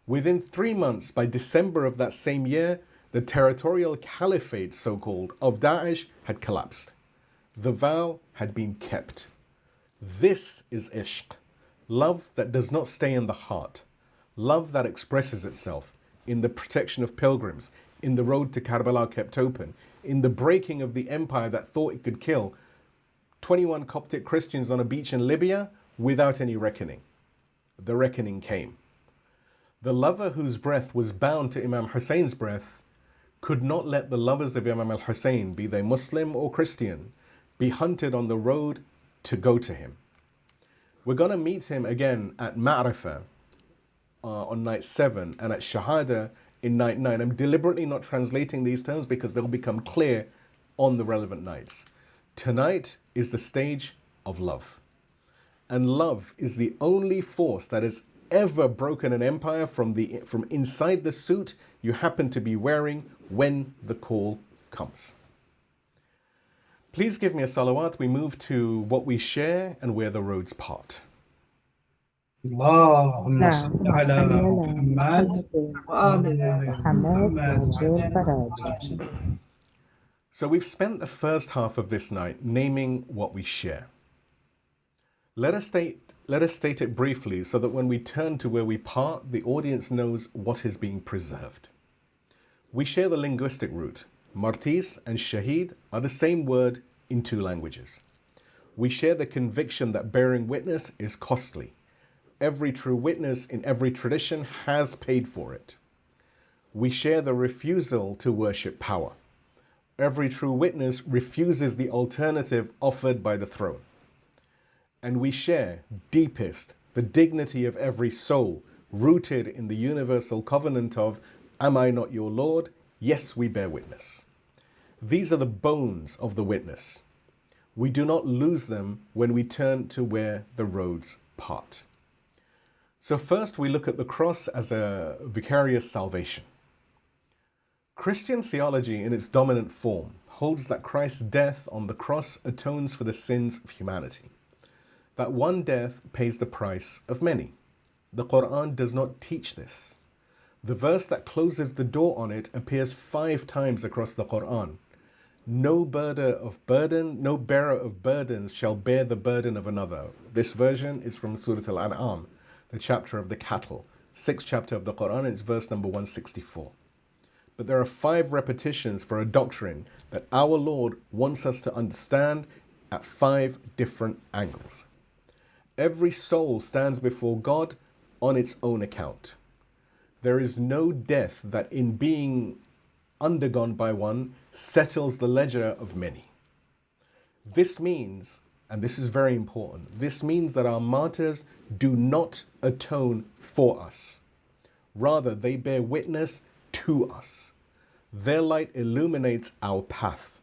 Within 3 months, by December of that same year, the territorial caliphate, so-called, of Daesh had collapsed. The vow had been kept. This is ishq, love that does not stay in the heart, love that expresses itself in the protection of pilgrims, in the road to Karbala kept open, in the breaking of the empire that thought it could kill 21 Coptic Christians on a beach in Libya without any reckoning. The reckoning came. The lover whose breath was bound to Imam Husayn's breath could not let the lovers of Imam al-Husayn, be they Muslim or Christian, be hunted on the road to go to him. We're going to meet him again at Ma'rifah on night 7 and at Shahada in night 9. I'm deliberately not translating these terms because they'll become clear on the relevant nights. Tonight is the stage of love. And love is the only force that has ever broken an empire from inside the suit you happen to be wearing when the call comes. Please give me a salawat. We move to what we share and where the roads part. اللهم صل على محمد وآل محمد. So we've spent the first half of this night naming what we share. Let us state it briefly so that when we turn to where we part, the audience knows what is being preserved. We share the linguistic root. Martis and Shahid are the same word in 2 languages. We share the conviction that bearing witness is costly. Every true witness in every tradition has paid for it. We share the refusal to worship power. Every true witness refuses the alternative offered by the throne. And we share, deepest, the dignity of every soul, rooted in the universal covenant of, am I not your Lord? Yes, we bear witness. These are the bones of the witness. We do not lose them when we turn to where the roads part. So first we look at the cross as a vicarious salvation. Christian theology in its dominant form holds that Christ's death on the cross atones for the sins of humanity. That one death pays the price of many. The Quran does not teach this. The verse that closes the door on it appears 5 times across the Quran. No bearer of burdens shall bear the burden of another. This version is from Surah Al-An'am, the chapter of the cattle, 6th chapter of the Quran, it's verse number 164. But there are 5 repetitions for a doctrine that our Lord wants us to understand at 5 different angles. Every soul stands before God on its own account. There is no death that in being undergone by one settles the ledger of many. This means, and this is very important, this means that our martyrs do not atone for us. Rather, they bear witness to us. Their light illuminates our path.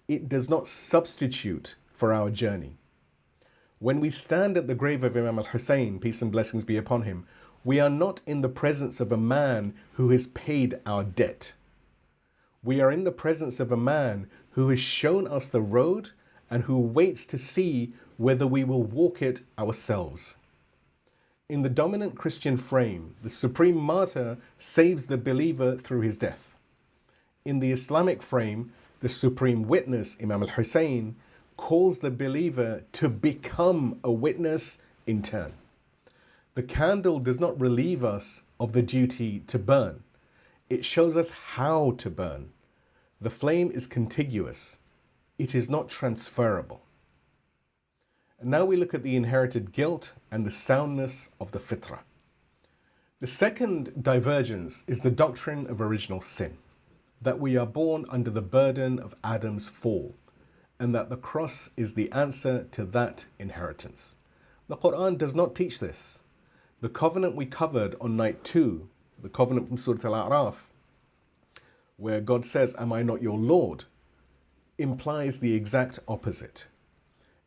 It does not substitute for our journey. When we stand at the grave of Imam Husayn, peace and blessings be upon him, we are not in the presence of a man who has paid our debt. We are in the presence of a man who has shown us the road and who waits to see whether we will walk it ourselves. In the dominant Christian frame, the supreme martyr saves the believer through his death. In the Islamic frame, the supreme witness, Imam al-Husayn, calls the believer to become a witness in turn. The candle does not relieve us of the duty to burn. It shows us how to burn. The flame is contiguous. It is not transferable. And now we look at the inherited guilt and the soundness of the fitrah. The second divergence is the doctrine of original sin, that we are born under the burden of Adam's fall, and that the cross is the answer to that inheritance. The Quran does not teach this. The covenant we covered on night 2, the covenant from Surah Al-A'raf, where God says, am I not your Lord, implies the exact opposite.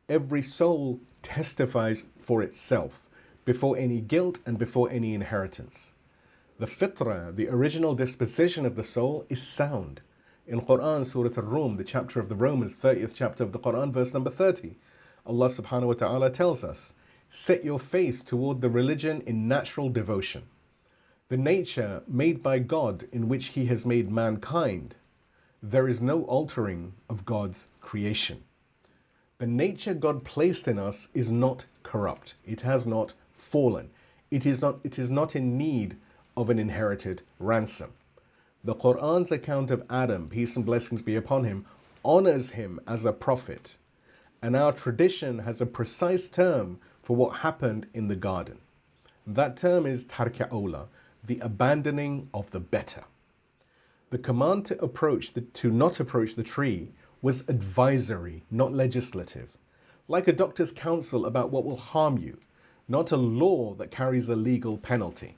Every soul testifies for itself before any guilt and before any inheritance. The fitrah, the original disposition of the soul, is sound. In Quran, Surah Al-Rum, the chapter of the Romans, 30th chapter of the Quran, verse number 30, Allah subhanahu wa ta'ala tells us, set your face toward the religion in natural devotion. The nature made by God in which He has made mankind, there is no altering of God's creation. The nature God placed in us is not corrupt. It has not fallen. It is not in need of an inherited ransom. The Quran's account of Adam, peace and blessings be upon him, honors him as a prophet. And our tradition has a precise term for what happened in the garden. That term is tarka awla, the abandoning of the better. The command to not approach the tree was advisory, not legislative. Like a doctor's counsel about what will harm you, not a law that carries a legal penalty.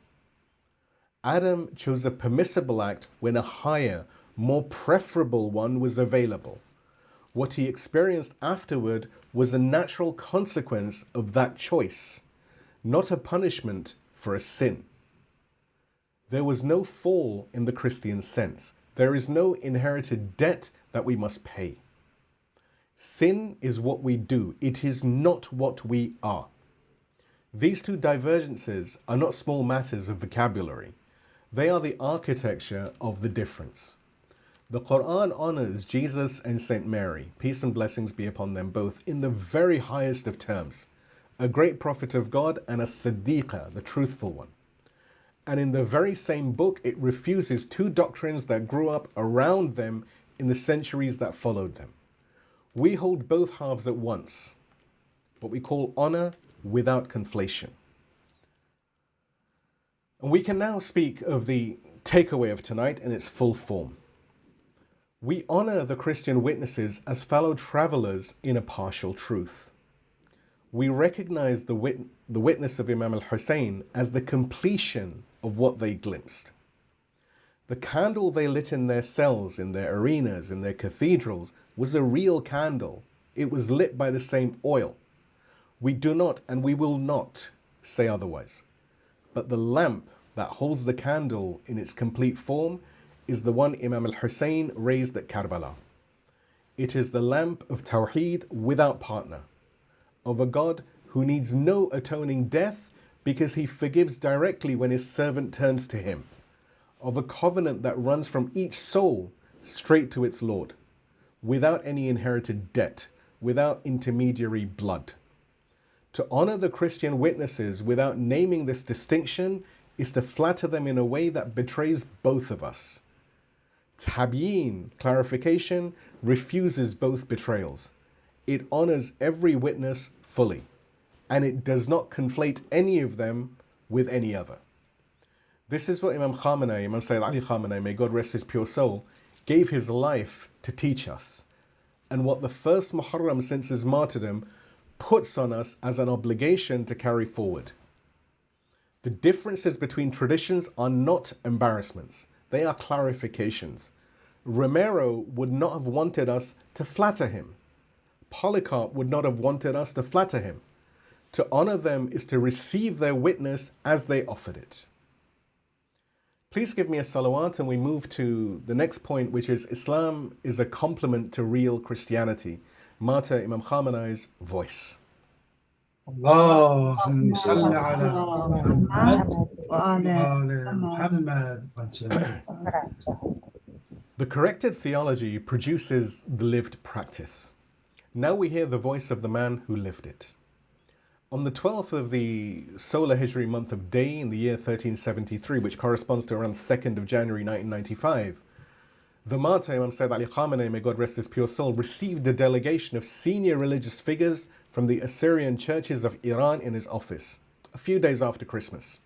Adam chose a permissible act when a higher, more preferable one was available. What he experienced afterward was a natural consequence of that choice, not a punishment for a sin. There was no fall in the Christian sense. There is no inherited debt that we must pay. Sin is what we do. It is not what we are. These two divergences are not small matters of vocabulary. They are the architecture of the difference. The Quran honors Jesus and Saint Mary, peace and blessings be upon them both, in the very highest of terms, a great prophet of God and a Siddiqah, the truthful one. And in the very same book, it refuses two doctrines that grew up around them in the centuries that followed them. We hold both halves at once, what we call honor without conflation. And we can now speak of the takeaway of tonight in its full form. We honor the Christian witnesses as fellow travelers in a partial truth. We recognize the witness of Imam Husayn as the completion of what they glimpsed. The candle they lit in their cells, in their arenas, in their cathedrals, was a real candle. It was lit by the same oil. We do not and we will not say otherwise. But the lamp that holds the candle in its complete form is the one Imam al-Husayn raised at Karbala. It is the lamp of Tawheed without partner, of a God who needs no atoning death because he forgives directly when his servant turns to him, of a covenant that runs from each soul straight to its Lord, without any inherited debt, without intermediary blood. To honor the Christian witnesses without naming this distinction is to flatter them in a way that betrays both of us. Tabyin, clarification, refuses both betrayals. It honors every witness fully, and it does not conflate any of them with any other. This is what Imam Sayyid Ali Khamenei, may God rest his pure soul, gave his life to teach us, and what the first Muharram since his martyrdom puts on us as an obligation to carry forward. The differences between traditions are not embarrassments, they are clarifications. Romero would not have wanted us to flatter him. Polycarp would not have wanted us to flatter him. To honor them is to receive their witness as they offered it. Please give me a salawat and we move to the next point, which is Islam is a complement to real Christianity. Martyr Imam Khamenei's voice. اللهم صل على محمد وآل محمد. The corrected theology produces the lived practice. Now we hear the voice of the man who lived it. On the 12th of the solar Hijri month of Day in the year 1373, which corresponds to around 2nd of January 1995, the martyr Imam Sayyid Ali Khamenei, may God rest his pure soul, received a delegation of senior religious figures from the Assyrian churches of Iran in his office, a few days after Christmas.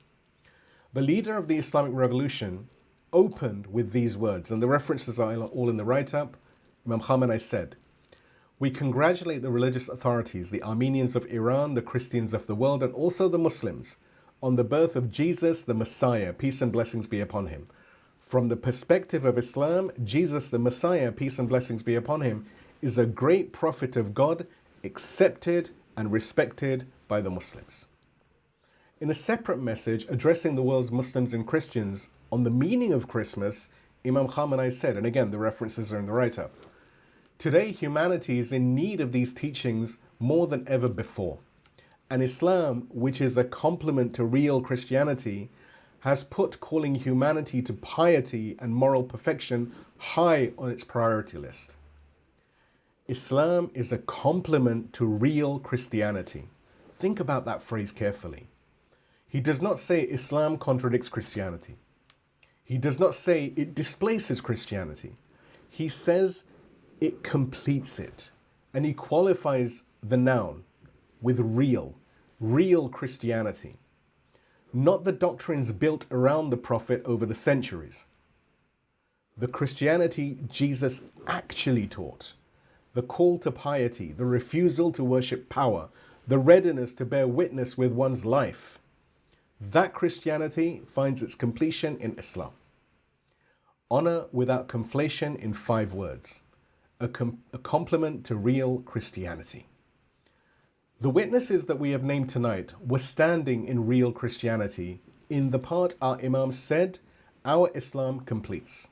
The leader of the Islamic Revolution opened with these words, and the references are all in the write-up. Imam Khamenei said, "We congratulate the religious authorities, the Armenians of Iran, the Christians of the world, and also the Muslims, on the birth of Jesus, the Messiah, peace and blessings be upon him. From the perspective of Islam, Jesus, the Messiah, peace and blessings be upon him, is a great prophet of God, accepted and respected by the Muslims." In a separate message addressing the world's Muslims and Christians on the meaning of Christmas, Imam Khamenei said, and again the references are in the write-up, "Today humanity is in need of these teachings more than ever before. And Islam, which is a complement to real Christianity, has put calling humanity to piety and moral perfection high on its priority list. Islam is a complement to real Christianity." Think about that phrase carefully. He does not say Islam contradicts Christianity. He does not say it displaces Christianity. He says it completes it. And he qualifies the noun with real Christianity. Not the doctrines built around the Prophet over the centuries. The Christianity Jesus actually taught. the call to piety, the refusal to worship power, the readiness to bear witness with one's life. That Christianity finds its completion in Islam. Honor without conflation in 5 words. A complement to real Christianity. The witnesses that we have named tonight were standing in real Christianity in the part our Imam said our Islam completes.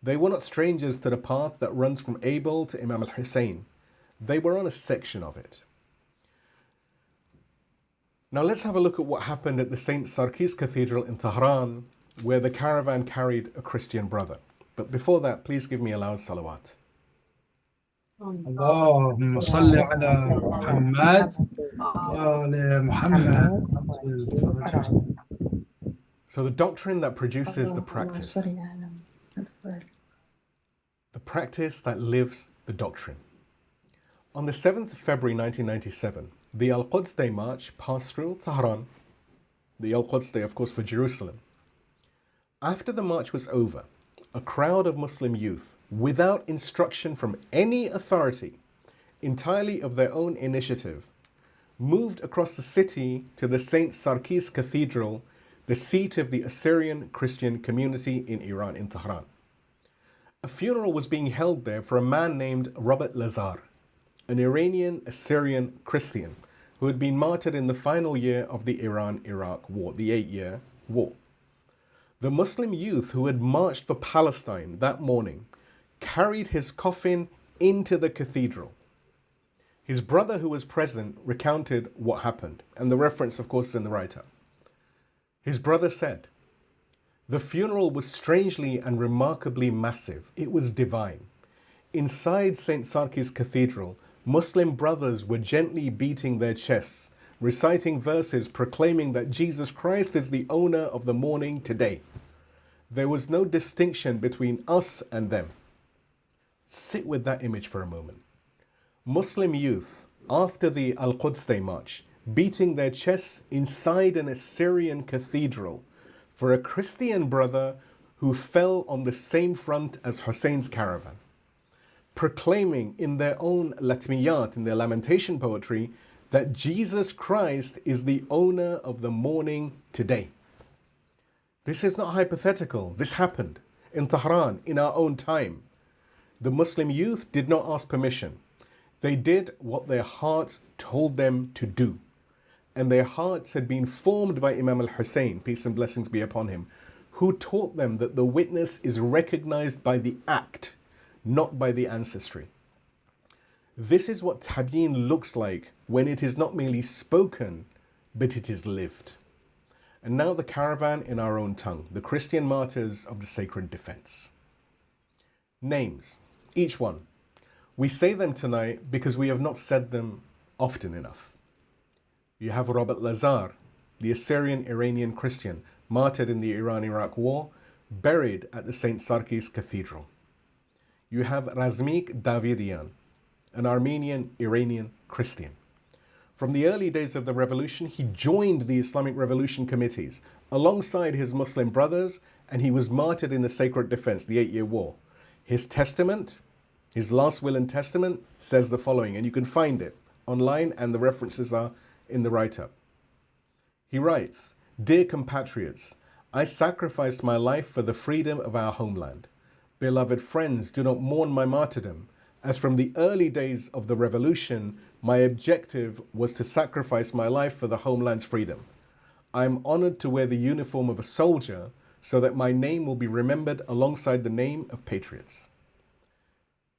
They were not strangers to the path that runs from Abel to Imam Husayn. They were on a section of it. Now let's have a look at what happened at the St. Sarkis Cathedral in Tehran, where the caravan carried a Christian brother. But before that, please give me a loud salawat. اللهم صل على محمد وآل محمد. So the doctrine that produces the practice. The practice that lives the doctrine. On the 7th of February 1997, the Al-Quds Day March passed through Tehran, the Al-Quds Day, of course, for Jerusalem. After the march was over, a crowd of Muslim youth, without instruction from any authority, entirely of their own initiative, moved across the city to the St. Sarkis Cathedral, the seat of the Assyrian Christian community in Iran, in Tehran. A funeral was being held there for a man named Robert Lazar, an Iranian Assyrian Christian who had been martyred in the final year of the Iran-Iraq war, the 8-year war. The Muslim youth who had marched for Palestine that morning carried his coffin into the cathedral. His brother, who was present, recounted what happened, and the reference, of course, is in the write-up. His brother said, "The funeral was strangely and remarkably massive. It was divine. Inside St. Sarkis Cathedral, Muslim brothers were gently beating their chests, reciting verses proclaiming that Jesus Christ is the owner of the morning today. There was no distinction between us and them." Sit with that image for a moment. Muslim youth, after the Al-Quds Day March, beating their chests inside an Assyrian cathedral for a Christian brother who fell on the same front as Husayn's caravan, proclaiming in their own latmiyat, in their lamentation poetry, that Jesus Christ is the owner of the morning today. This is not hypothetical. This happened in Tehran in our own time. The Muslim youth did not ask permission. They did what their hearts told them to do. And their hearts had been formed by Imam al-Husayn, peace and blessings be upon him, who taught them that the witness is recognized by the act, not by the ancestry. This is what tabyin looks like when it is not merely spoken, but it is lived. And now the caravan in our own tongue, the Christian martyrs of the sacred defense. Names, each one. We say them tonight because we have not said them often enough. You have Robert Lazar, the Assyrian Iranian Christian, martyred in the Iran-Iraq war, buried at the St. Sarkis Cathedral. You have Razmik Davidian, an Armenian Iranian Christian. From the early days of the revolution, he joined the Islamic Revolution committees alongside his Muslim brothers, and he was martyred in the Sacred Defense, the 8-year war. His testament, his last will and testament, says the following, and you can find it online, and the references are in the write-up. He writes, "Dear compatriots, I sacrificed my life for the freedom of our homeland. Beloved friends, do not mourn my martyrdom, as from the early days of the revolution, my objective was to sacrifice my life for the homeland's freedom. I am honored to wear the uniform of a soldier so that my name will be remembered alongside the name of patriots."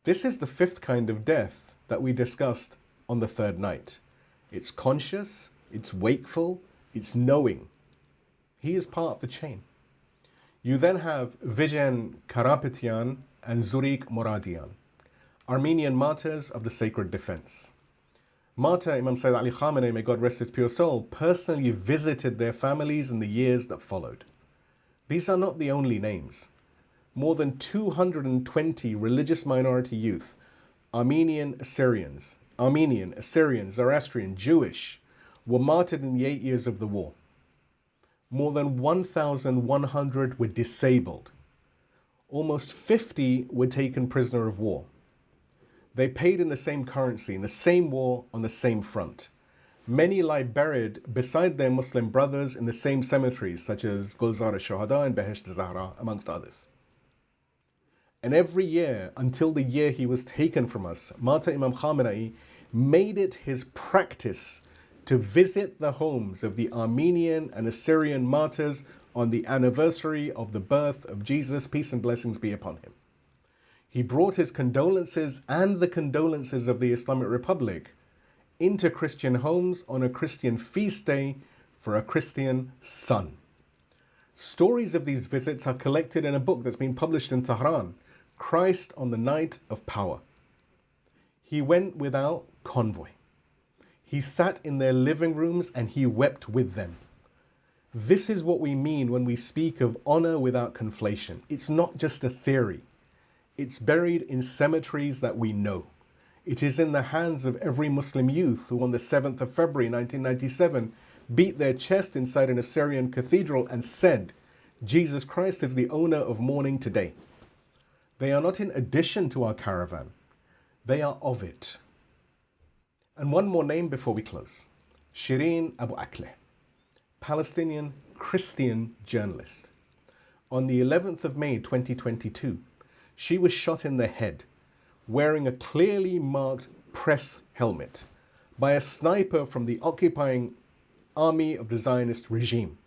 This is the 5th kind of death that we discussed on the 3rd night. It's conscious, it's wakeful, it's knowing. He is part of the chain. You then have Vigen Karapetyan and Zurikh Moradian, Armenian martyrs of the sacred defense. Martyr Imam Sayyid Ali Khamenei, may God rest his pure soul, personally visited their families in the years that followed. These are not the only names. More than 220 religious minority youth, Armenian, Assyrian, Zoroastrian, Jewish, were martyred in the 8 years of the war. More than 1,100 were disabled. Almost 50 were taken prisoner of war. They paid in the same currency, in the same war, on the same front. Many lie buried beside their Muslim brothers in the same cemeteries, such as Gulzar al-Shahada and Behesht al-Zahra, amongst others. And every year, until the year he was taken from us, Martyr Imam Khamenei made it his practice to visit the homes of the Armenian and Assyrian martyrs on the anniversary of the birth of Jesus, peace and blessings be upon him. He brought his condolences and the condolences of the Islamic Republic into Christian homes on a Christian feast day for a Christian son. Stories of these visits are collected in a book that's been published in Tehran, Christ on the Night of Power. He went without convoy. He sat in their living rooms and he wept with them. This is what we mean when we speak of honor without conflation. It's not just a theory. It's buried in cemeteries that we know. It is in the hands of every Muslim youth who on the 7th of February 1997 beat their chest inside an Assyrian cathedral and said, Jesus Christ is the owner of mourning today. They are not in addition to our caravan. They are of it. And one more name before we close. Shireen Abu Akleh, Palestinian Christian journalist. On the 11th of May 2022, she was shot in the head wearing a clearly marked press helmet by a sniper from the occupying army of the Zionist regime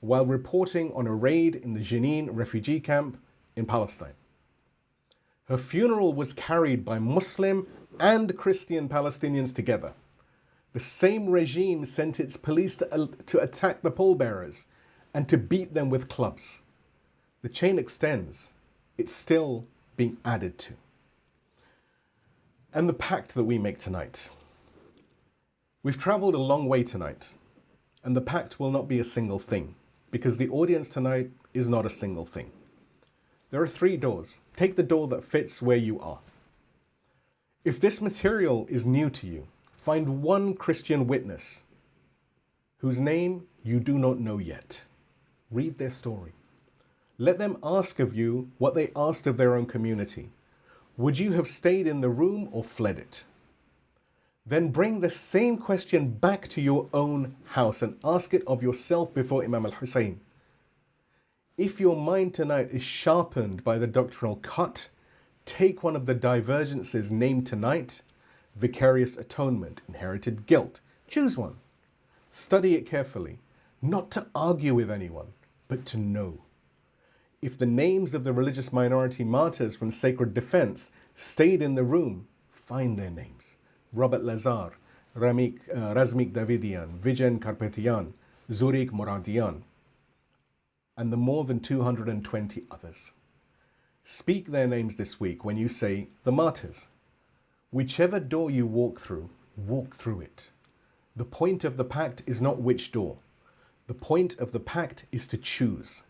while reporting on a raid in the Jenin refugee camp in Palestine. Her funeral was carried by Muslim and Christian Palestinians together. The same regime sent its police to attack the pallbearers and to beat them with clubs. The chain extends. It's still being added to. And the pact that we make tonight. We've traveled a long way tonight, and the pact will not be a single thing, because the audience tonight is not a single thing. There are 3 doors. Take the door that fits where you are. If this material is new to you, find one Christian witness whose name you do not know yet. Read their story. Let them ask of you what they asked of their own community. Would you have stayed in the room or fled it? Then bring the same question back to your own house and ask it of yourself before Imam Husayn. If your mind tonight is sharpened by the doctrinal cut, take one of the divergences named tonight, vicarious atonement, inherited guilt. Choose one. Study it carefully, not to argue with anyone, but to know. If the names of the religious minority martyrs from Sacred Defense stayed in the room, find their names. Robert Lazar, Razmik Davidian, Vijen Karpetian, Zurik Moradian, and the more than 220 others. Speak their names this week when you say the martyrs. Whichever door you walk through it. The point of the pact is not which door. The point of the pact is to choose.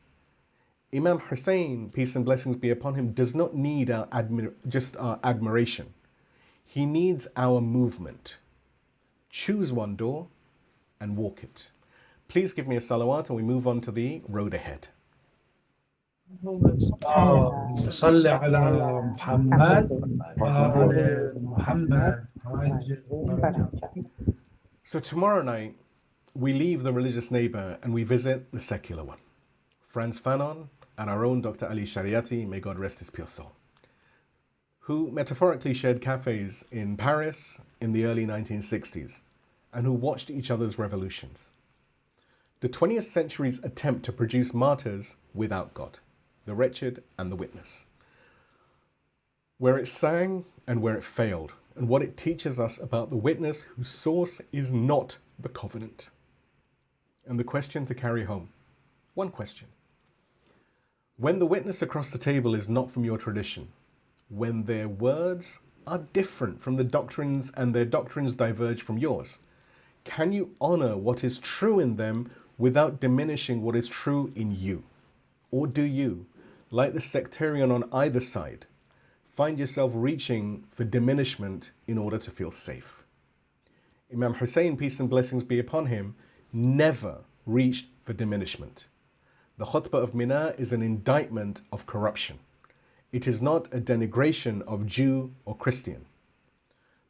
Imam Husayn, peace and blessings be upon him, does not need our admiration. He needs our movement. Choose one door and walk it. Please give me a salawat and we move on to the road ahead. صل على محمد وآل محمد. So tomorrow night, we leave the religious neighbor and we visit the secular one. Franz Fanon and our own Dr. Ali Shariati, may God rest his pure soul, who metaphorically shared cafes in Paris in the early 1960s and who watched each other's revolutions. The 20th century's attempt to produce martyrs without God, the wretched and the witness. Where it sang and where it failed, and what it teaches us about the witness whose source is not the covenant. And the question to carry home, one question. When the witness across the table is not from your tradition, when their words are different from the doctrines and their doctrines diverge from yours, can you honor what is true in them without diminishing what is true in you? Or do you, like the sectarian on either side, find yourself reaching for diminishment in order to feel safe? Imam Husayn, peace and blessings be upon him, never reached for diminishment. The khutbah of Mina is an indictment of corruption. It is not a denigration of Jew or Christian.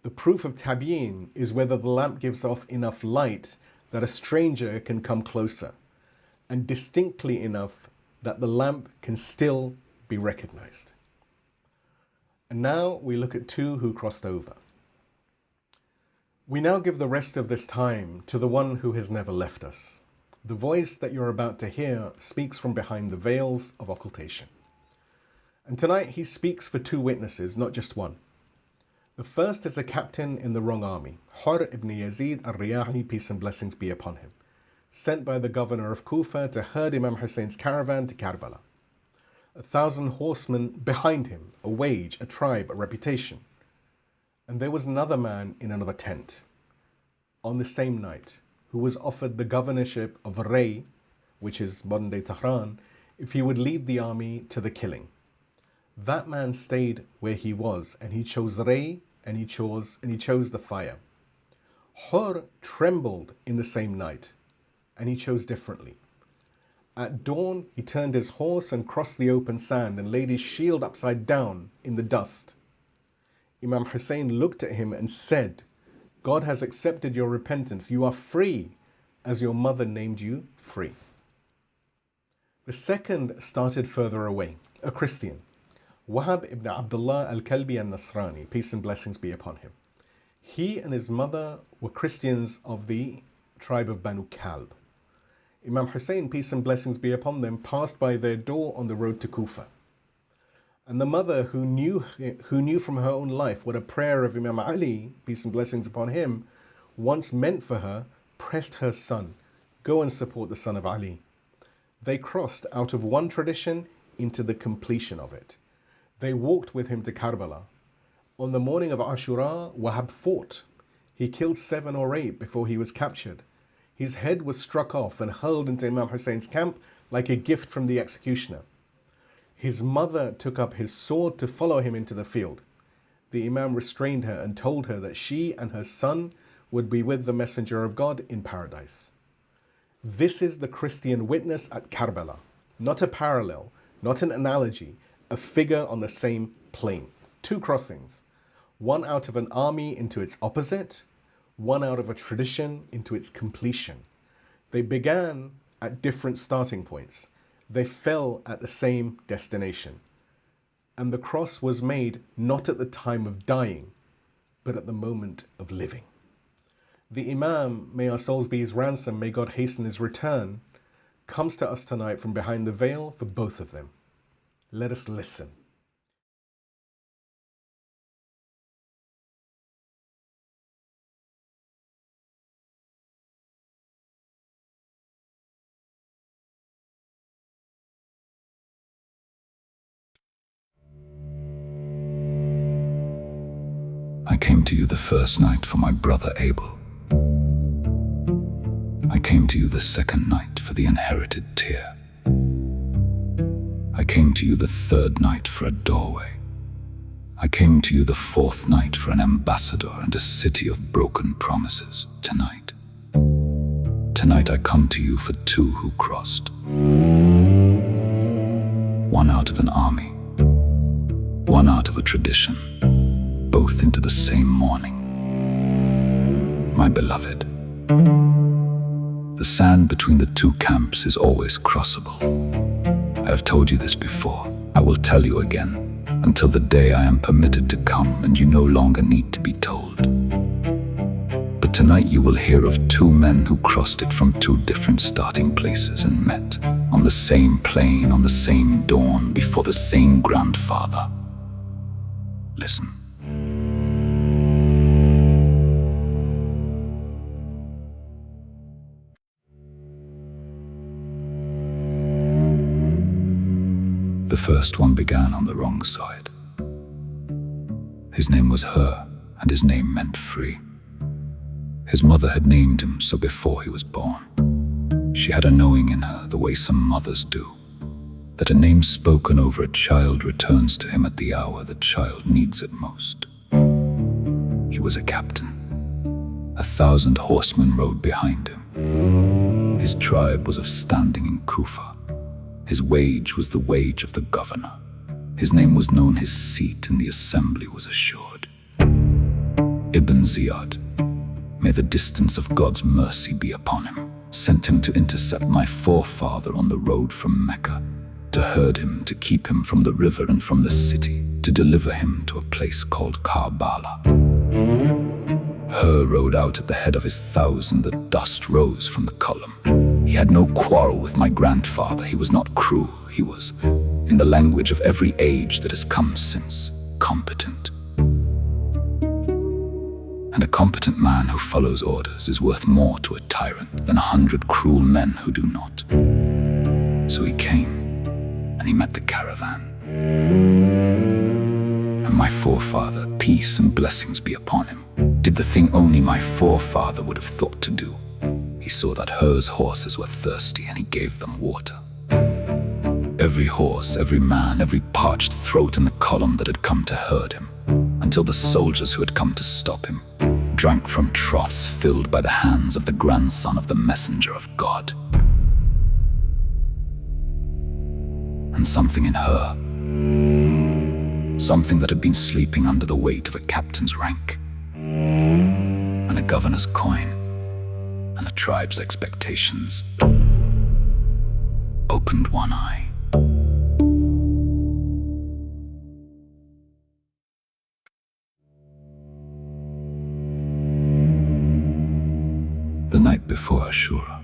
The proof of tabyin is whether the lamp gives off enough light that a stranger can come closer, and distinctly enough that the lamp can still be recognized. And now we look at two who crossed over. We now give the rest of this time to the one who has never left us. The voice that you're about to hear speaks from behind the veils of occultation. And tonight he speaks for two witnesses, not just one. The first is a captain in the wrong army, Hurr ibn Yazid al-Riyahi, peace and blessings be upon him, sent by the governor of Kufa to herd Imam Husayn's caravan to Karbala. 1,000 horsemen behind him, a wage, a tribe, a reputation. And there was another man in another tent on the same night who was offered the governorship of Rey, which is modern-day Tehran, if he would lead the army to the killing. That man stayed where he was, and he chose Rey, and he chose the fire. Hurr trembled in the same night, and he chose differently. At dawn, he turned his horse and crossed the open sand and laid his shield upside down in the dust. Imam Husayn looked at him and said, God has accepted your repentance. You are free, as your mother named you free. The second started further away, a Christian, Wahab ibn Abdullah al-Kalbi al-Nasrani, peace and blessings be upon him. He and his mother were Christians of the tribe of Banu Kalb. Imam Husayn, peace and blessings be upon them, passed by their door on the road to Kufa. And the mother, who knew from her own life what a prayer of Imam Ali, peace and blessings upon him, once meant for her, pressed her son, go and support the son of Ali. They crossed out of one tradition into the completion of it. They walked with him to Karbala. On the morning of Ashura, Wahab fought. He killed 7 or 8 before he was captured. His head was struck off and hurled into Imam Husayn's camp like a gift from the executioner. His mother took up his sword to follow him into the field. The Imam restrained her and told her that she and her son would be with the Messenger of God in paradise. This is the Christian witness at Karbala, not a parallel, not an analogy, a figure on the same plane. 2 crossings, one out of an army into its opposite, one out of a tradition into its completion. They began at different starting points. They fell at the same destination. And the cross was made not at the time of dying, but at the moment of living. The Imam, may our souls be his ransom, may God hasten his return, comes to us tonight from behind the veil for both of them. Let us listen. I came to you the first night for my brother Abel. I came to you the second night for the inherited tear. I came to you the third night for a doorway. I came to you the fourth night for an ambassador and a city of broken promises. Tonight I come to you for 2 who crossed. One out of an army, one out of a tradition, both into the same morning. My beloved, the sand between the 2 camps is always crossable. I have told you this before. I will tell you again, until the day I am permitted to come and you no longer need to be told. But tonight you will hear of 2 men who crossed it from 2 different starting places and met on the same plain, on the same dawn, before the same grandfather. Listen. The first one began on the wrong side. His name was Hurr, and his name meant free. His mother had named him so before he was born. She had a knowing in her, the way some mothers do, that a name spoken over a child returns to him at the hour the child needs it most. He was a captain. 1,000 horsemen rode behind him. His tribe was of standing in Kufa. His wage was the wage of the governor. His name was known, his seat in the assembly was assured. Ibn Ziyad, may the distance of God's mercy be upon him, sent him to intercept my forefather on the road from Mecca, to herd him, to keep him from the river and from the city, to deliver him to a place called Karbala. Hurr rode out at the head of his 1,000. The dust rose from the column. He had no quarrel with my grandfather. He was not cruel. He was, in the language of every age that has come since, competent. And a competent man who follows orders is worth more to a tyrant than 100 cruel men who do not. So he came, and he met the caravan. And my forefather, peace and blessings be upon him, did the thing only my forefather would have thought to do. He saw that Hurr's horses were thirsty, and he gave them water. Every horse, every man, every parched throat in the column that had come to herd him, until the soldiers who had come to stop him drank from troughs filled by the hands of the grandson of the messenger of God. And something in Hurr, something that had been sleeping under the weight of a captain's rank, and a governor's coin, and a tribe's expectations, opened one eye. The night before Ashura.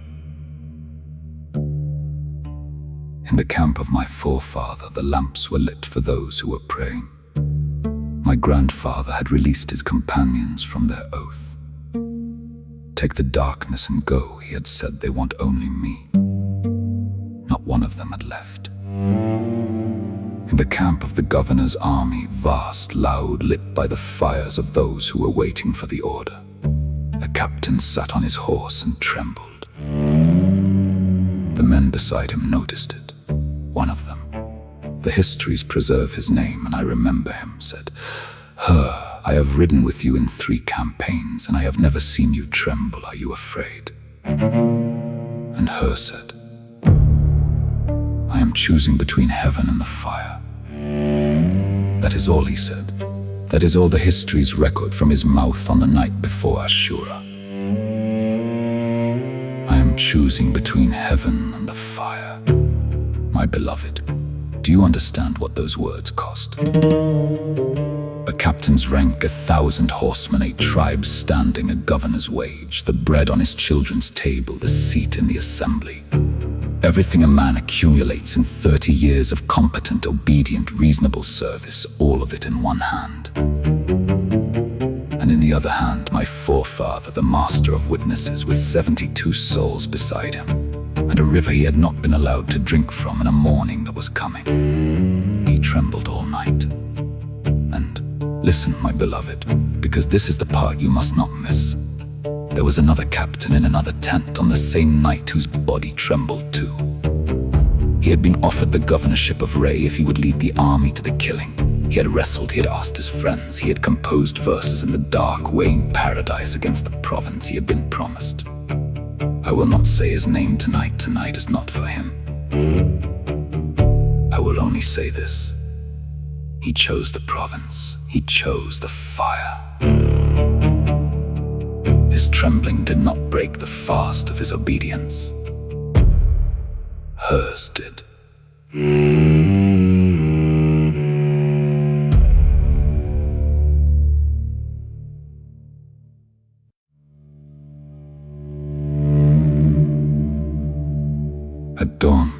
In the camp of my forefather, the lamps were lit for those who were praying. My grandfather had released his companions from their oath. Take the darkness and go, he had said, they want only me. Not one of them had left. In the camp of the governor's army, vast, loud, lit by the fires of those who were waiting for the order, a captain sat on his horse and trembled. The men beside him noticed it. One of them, the histories preserve his name and I remember him, said, "Hurr, I have ridden with you in 3 campaigns and I have never seen you tremble. Are you afraid?" And Hurr said, "I am choosing between heaven and the fire." That is all he said. That is all the histories record from his mouth on the night before Ashura. I am choosing between heaven and the fire. My beloved, do you understand what those words cost? A captain's rank, 1,000 horsemen, 8 tribes standing, a governor's wage, the bread on his children's table, the seat in the assembly. Everything a man accumulates in 30 years of competent, obedient, reasonable service, all of it in one hand. And in the other hand, my forefather, the master of witnesses, with 72 souls beside him, and a river he had not been allowed to drink from, and a morning that was coming. He trembled all night. And listen, my beloved, because this is the part you must not miss. There was another captain in another tent on the same night whose body trembled too. He had been offered the governorship of Ray if he would lead the army to the killing. He had wrestled, he had asked his friends, he had composed verses in the dark, weighing paradise against the province he had been promised. I will not say his name tonight. Tonight is not for him. I will only say this. He chose the province. He chose the fire. His trembling did not break the fast of his obedience. Hers did. At dawn,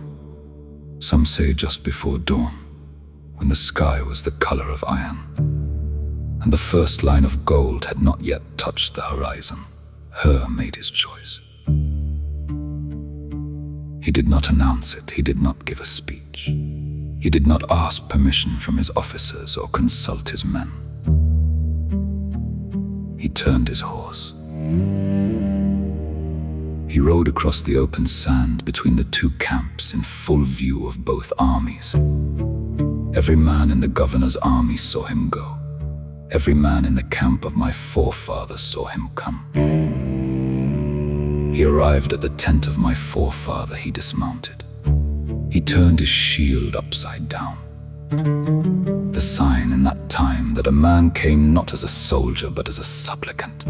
some say just before dawn, when the sky was the color of iron, and the first line of gold had not yet touched the horizon, Hurr made his choice. He did not announce it, he did not give a speech. He did not ask permission from his officers or consult his men. He turned his horse. He rode across the open sand between the 2 camps in full view of both armies. Every man in the governor's army saw him go. Every man in the camp of my forefather saw him come. He arrived at the tent of my forefather. He dismounted. He turned his shield upside down. The sign in that time that a man came not as a soldier but as a supplicant.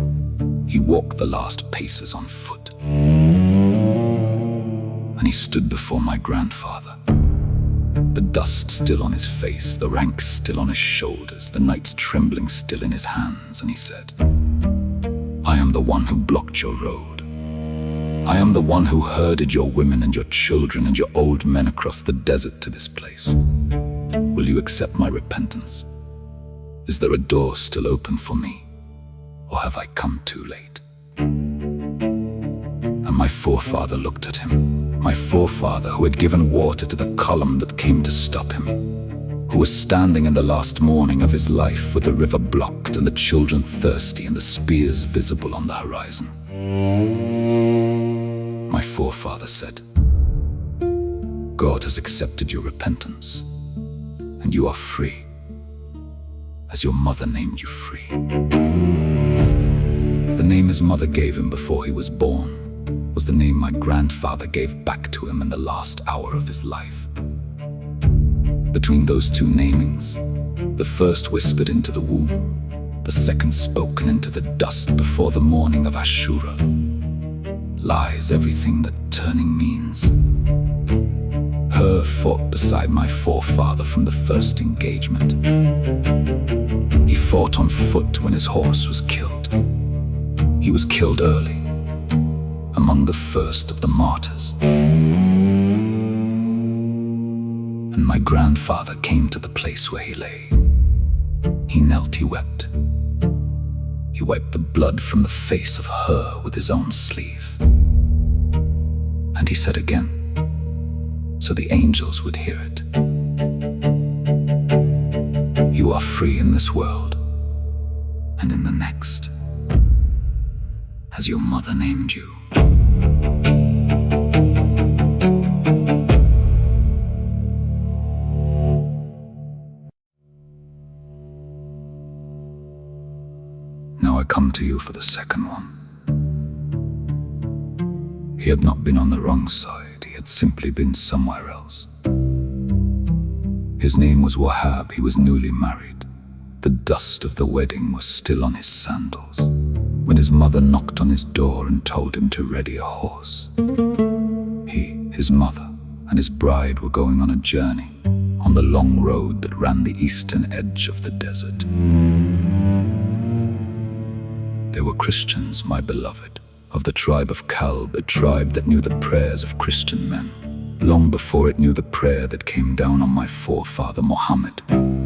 He walked the last paces on foot. And he stood before my grandfather. The dust still on his face, the ranks still on his shoulders, the knights trembling still in his hands, and he said, I am the one who blocked your road. I am the one who herded your women and your children and your old men across the desert to this place. Will you accept my repentance? Is there a door still open for me, or have I come too late? And my forefather looked at him. My forefather who had given water to the column that came to stop him, who was standing in the last morning of his life with the river blocked and the children thirsty and the spears visible on the horizon. My forefather said, God has accepted your repentance, and you are free, as your mother named you free. The name his mother gave him before he was born was the name my grandfather gave back to him in the last hour of his life. Between those two namings, the first whispered into the womb, the second spoken into the dust before the morning of Ashura, lies everything that turning means. Hurr fought beside my forefather from the first engagement. He fought on foot when his horse was killed. He was killed early, among the first of the martyrs. And my grandfather came to the place where he lay. He knelt, he wept. He wiped the blood from the face of Hurr with his own sleeve. And he said again, so the angels would hear it, you are free in this world and in the next, as your mother named you. Now I come to you for the second one. He had not been on the wrong side, he had simply been somewhere else. His name was Wahab, he was newly married. The dust of the wedding was still on his sandals when his mother knocked on his door and told him to ready a horse. He, his mother, and his bride were going on a journey on the long road that ran the eastern edge of the desert. They were Christians, my beloved, of the tribe of al-Kalbi, a tribe that knew the prayers of Christian men, long before it knew the prayer that came down on my forefather Muhammad,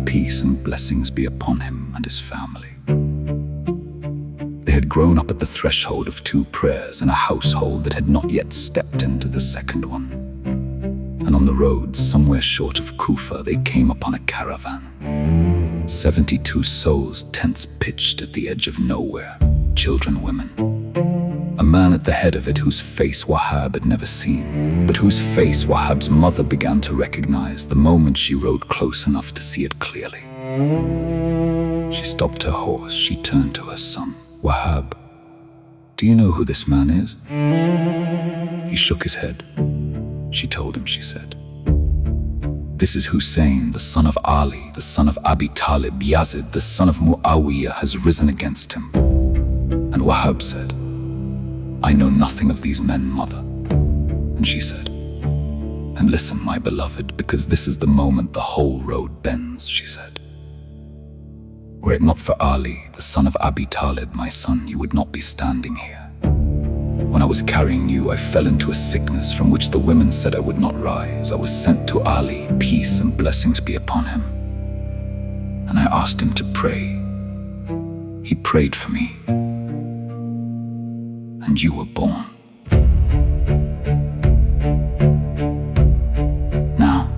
peace and blessings be upon him and his family. They had grown up at the threshold of two prayers in a household that had not yet stepped into the second one. And on the road, somewhere short of Kufa, they came upon a caravan. 72 souls, tents pitched at the edge of nowhere, children, women. A man at the head of it whose face Wahab had never seen, but whose face Wahab's mother began to recognize the moment she rode close enough to see it clearly. She stopped her horse, she turned to her son. Wahab, do you know who this man is? He shook his head. She told him, she said, this is Husayn, the son of Ali, the son of Abi Talib. Yazid, the son of Muawiyah, has risen against him. And Wahab said, I know nothing of these men, mother. And she said, and listen, my beloved, because this is the moment the whole road bends, she said. Were it not for Ali, the son of Abi Talib, my son, you would not be standing here. When I was carrying you, I fell into a sickness from which the women said I would not rise. I was sent to Ali, peace and blessings be upon him. And I asked him to pray. He prayed for me. And you were born. Now,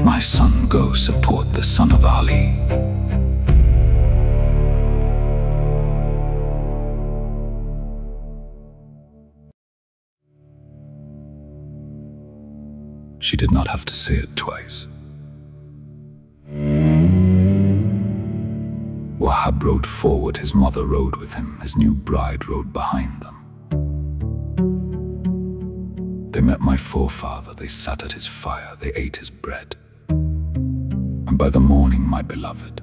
my son, go support the son of Ali. She did not have to say it twice. Wahab rode forward, his mother rode with him, his new bride rode behind them. They met my forefather, they sat at his fire, they ate his bread. by the morning, my beloved,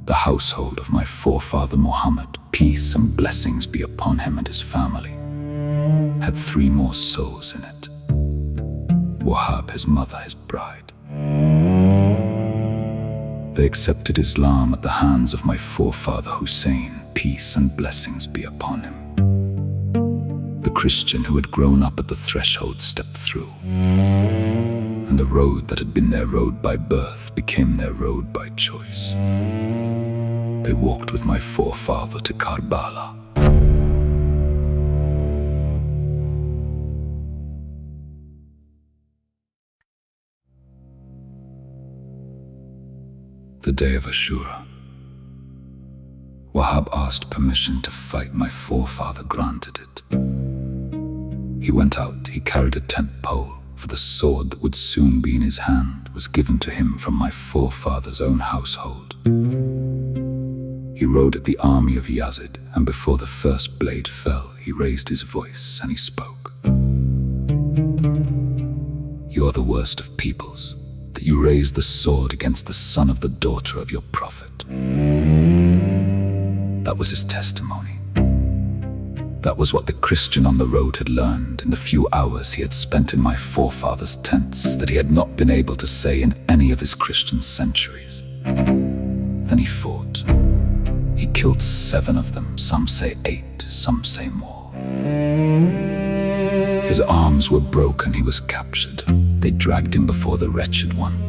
the household of my forefather Muhammad, peace and blessings be upon him and his family, had 3 more souls in it. Wahab, his mother, his bride. They accepted Islam at the hands of my forefather Husayn, peace and blessings be upon him. The Christian who had grown up at the threshold stepped through, and the road that had been their road by birth became their road by choice. They walked with my forefather to Karbala. The day of Ashura. Wahab asked permission to fight. My forefather granted it. He went out. He carried a tent pole, for the sword that would soon be in his hand was given to him from my forefather's own household. He rode at the army of Yazid, and before the first blade fell, he raised his voice and he spoke. You are the worst of peoples, that you raise the sword against the son of the daughter of your prophet. That was his testimony. That was what the Christian on the road had learned in the few hours he had spent in my forefather's tents that he had not been able to say in any of his Christian centuries. Then he fought. He killed 7 of them, some say 8, some say more. His arms were broken, he was captured. They dragged him before the wretched one.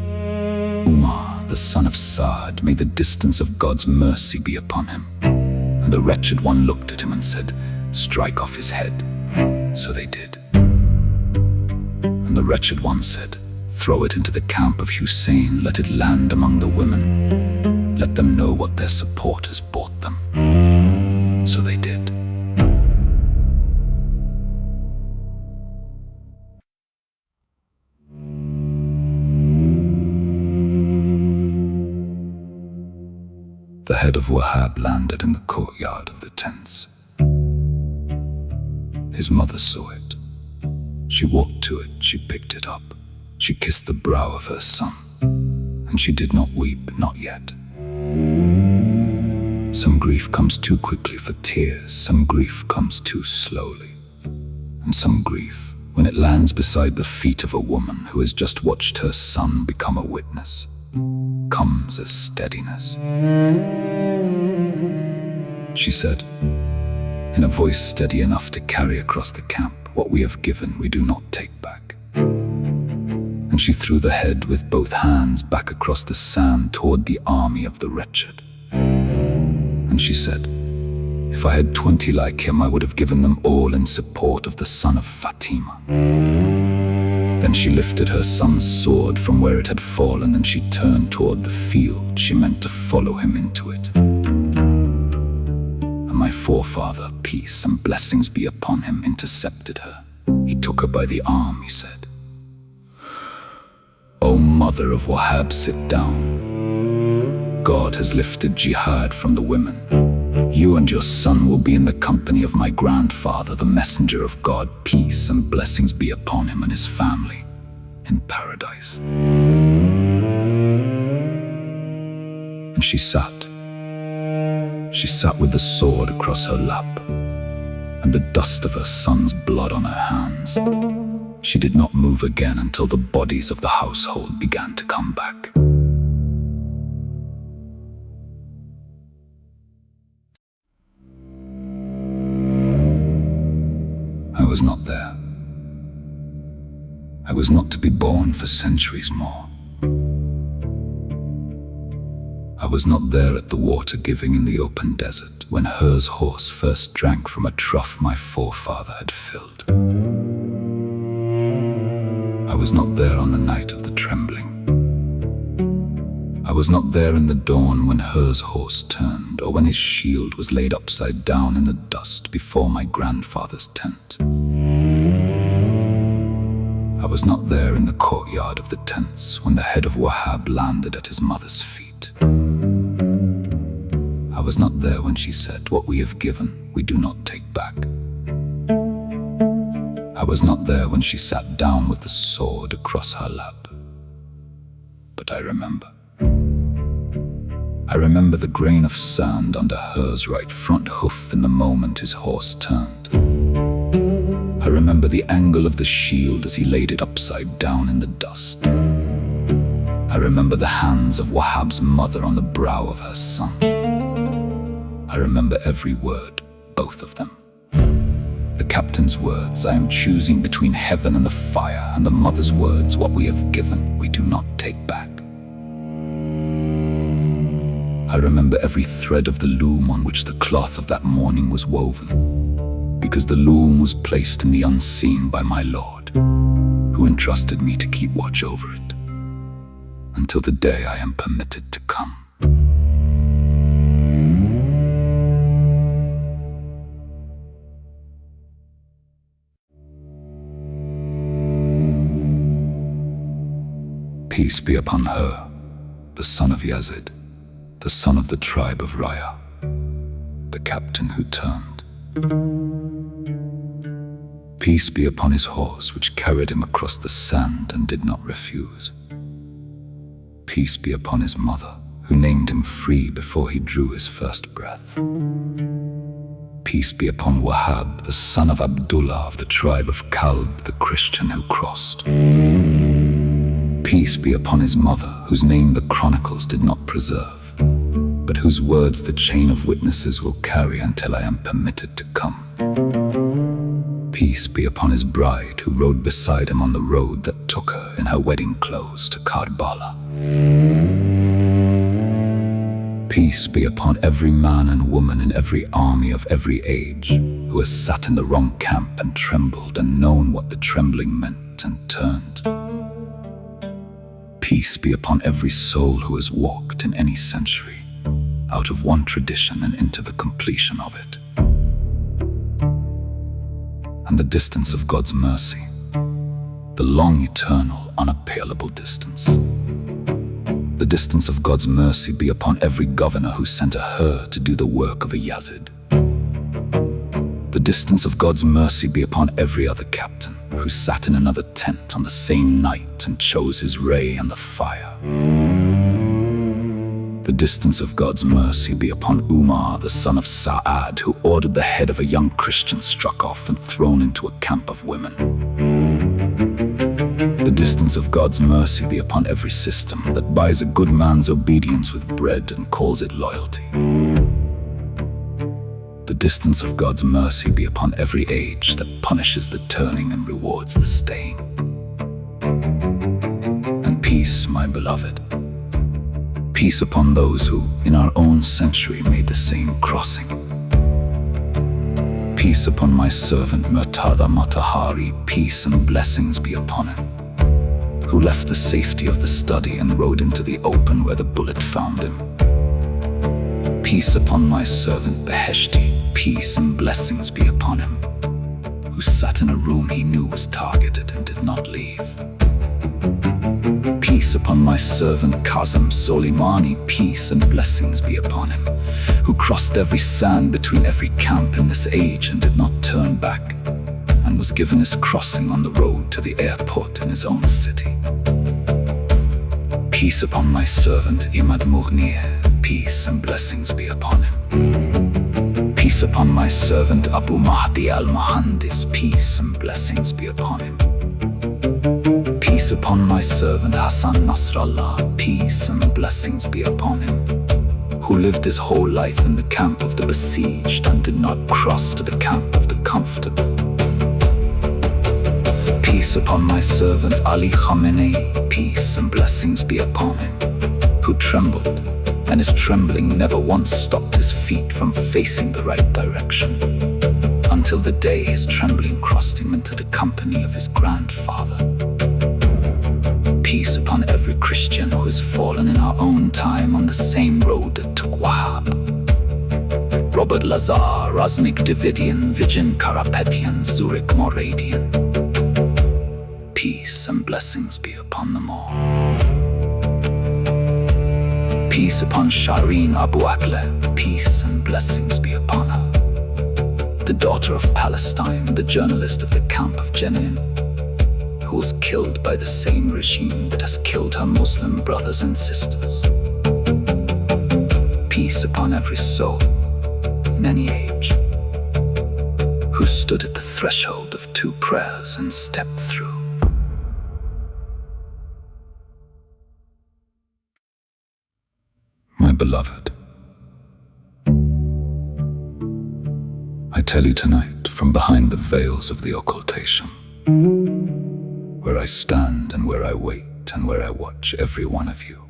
Umar, the son of Saad, may the distance of God's mercy be upon him. And the wretched one looked at him and said, strike off his head. So they did. And the wretched one said, throw it into the camp of Husayn, let it land among the women. Let them know what their supporters bought them. So they did. The head of Wahab landed in the courtyard of the tents. His mother saw it. She walked to it, she picked it up. She kissed the brow of her son, and she did not weep, not yet. Some grief comes too quickly for tears, some grief comes too slowly. And some grief, when it lands beside the feet of a woman who has just watched her son become a witness, comes as steadiness. She said, in a voice steady enough to carry across the camp, what we have given we do not take back. And she threw the head with both hands back across the sand toward the army of the wretched. And she said, if I had 20 like him, I would have given them all in support of the son of Fatima. Then she lifted her son's sword from where it had fallen, and she turned toward the field. She meant to follow him into it. And my forefather, peace and blessings be upon him, intercepted her. He took her by the arm, he said, O mother of Wahab, sit down. God has lifted jihad from the women. You and your son will be in the company of my grandfather, the messenger of God, peace and blessings be upon him and his family, in paradise. And she sat with the sword across her lap, and the dust of her son's blood on her hands. She did not move again until the bodies of the household began to come back. I was not there. I was not to be born for centuries more. I was not there at the water giving in the open desert when Hurr's horse first drank from a trough my forefather had filled. I was not there on the night of the trembling. I was not there in the dawn when Hurr's horse turned, or when his shield was laid upside down in the dust before my grandfather's tent. I was not there in the courtyard of the tents when the head of Wahab landed at his mother's feet. I was not there when she said, what we have given, we do not take back. I was not there when she sat down with the sword across her lap. But I remember. I remember the grain of sand under Hurr's right front hoof in the moment his horse turned. I remember the angle of the shield as he laid it upside down in the dust. I remember the hands of Wahab's mother on the brow of her son. I remember every word, both of them. The captain's words, I am choosing between heaven and the fire, and the mother's words, what we have given, we do not take back. I remember every thread of the loom on which the cloth of that morning was woven, because the loom was placed in the unseen by my Lord, who entrusted me to keep watch over it, until the day I am permitted to come. Peace be upon Hurr, the son of Yazid, the son of the tribe of Raya, the captain who turned. Peace be upon his horse which carried him across the sand and did not refuse. Peace be upon his mother, who named him free before he drew his first breath. Peace be upon Wahab, the son of Abdullah of the tribe of Kalb, the Christian who crossed. Peace be upon his mother, whose name the chronicles did not preserve, but whose words the chain of witnesses will carry until I am permitted to come. Peace be upon his bride, who rode beside him on the road that took her in her wedding clothes to Karbala. Peace be upon every man and woman in every army of every age, who has sat in the wrong camp and trembled and known what the trembling meant and turned. Peace be upon every soul who has walked in any century, out of one tradition and into the completion of it. And the distance of God's mercy, the long, eternal, unappealable distance. The distance of God's mercy be upon every governor who sent a Hurr to do the work of a Yazid. The distance of God's mercy be upon every other captain who sat in another tent on the same night and chose his ray and the fire. The distance of God's mercy be upon Umar, the son of Sa'ad, who ordered the head of a young Christian struck off and thrown into a camp of women. The distance of God's mercy be upon every system that buys a good man's obedience with bread and calls it loyalty. The distance of God's mercy be upon every age that punishes the turning and rewards the staying. And peace, my beloved, peace upon those who, in our own century, made the same crossing. Peace upon my servant Martyrdom Hurr, peace and blessings be upon him, who left the safety of the study and rode into the open where the bullet found him. Peace upon my servant Beheshti, peace and blessings be upon him, who sat in a room he knew was targeted and did not leave. Peace upon my servant Kazim Soleimani, peace and blessings be upon him, who crossed every sand between every camp in this age and did not turn back, and was given his crossing on the road to the airport in his own city. Peace upon my servant Imam Husayn, peace and blessings be upon him. Peace upon my servant Abu Mahdi al-Muhandis, peace and blessings be upon him. Peace upon my servant Hassan Nasrallah, peace and blessings be upon him, who lived his whole life in the camp of the besieged and did not cross to the camp of the comfortable. Peace upon my servant Ali Khamenei, peace and blessings be upon him, who trembled, and his trembling never once stopped his feet from facing the right direction, until the day his trembling crossed him into the company of his grandfather. Peace upon every Christian who has fallen in our own time on the same road that took Wahab. Robert Lazar, Raznik Davidian, Vigin Karapetian, Zurich Moradian. Peace and blessings be upon them all. Peace upon Shireen Abu Akleh, peace and blessings be upon her, the daughter of Palestine, the journalist of the camp of Jenin, who was killed by the same regime that has killed her Muslim brothers and sisters. peace upon every soul, in any age, who stood at the threshold of 2 prayers and stepped through. My beloved, I tell you tonight from behind the veils of the occultation, where I stand and where I wait and where I watch every one of you.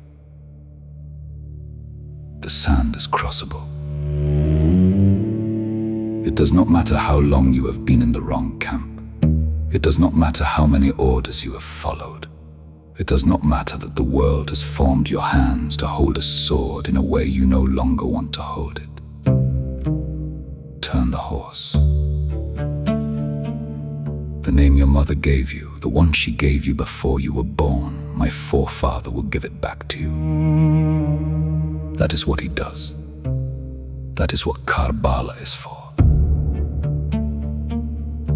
The sand is crossable. It does not matter how long you have been in the wrong camp. It does not matter how many orders you have followed. It does not matter that the world has formed your hands to hold a sword in a way you no longer want to hold it. Turn the horse. The name your mother gave you, the one she gave you before you were born, my forefather will give it back to you. That is what he does. That is what Karbala is for.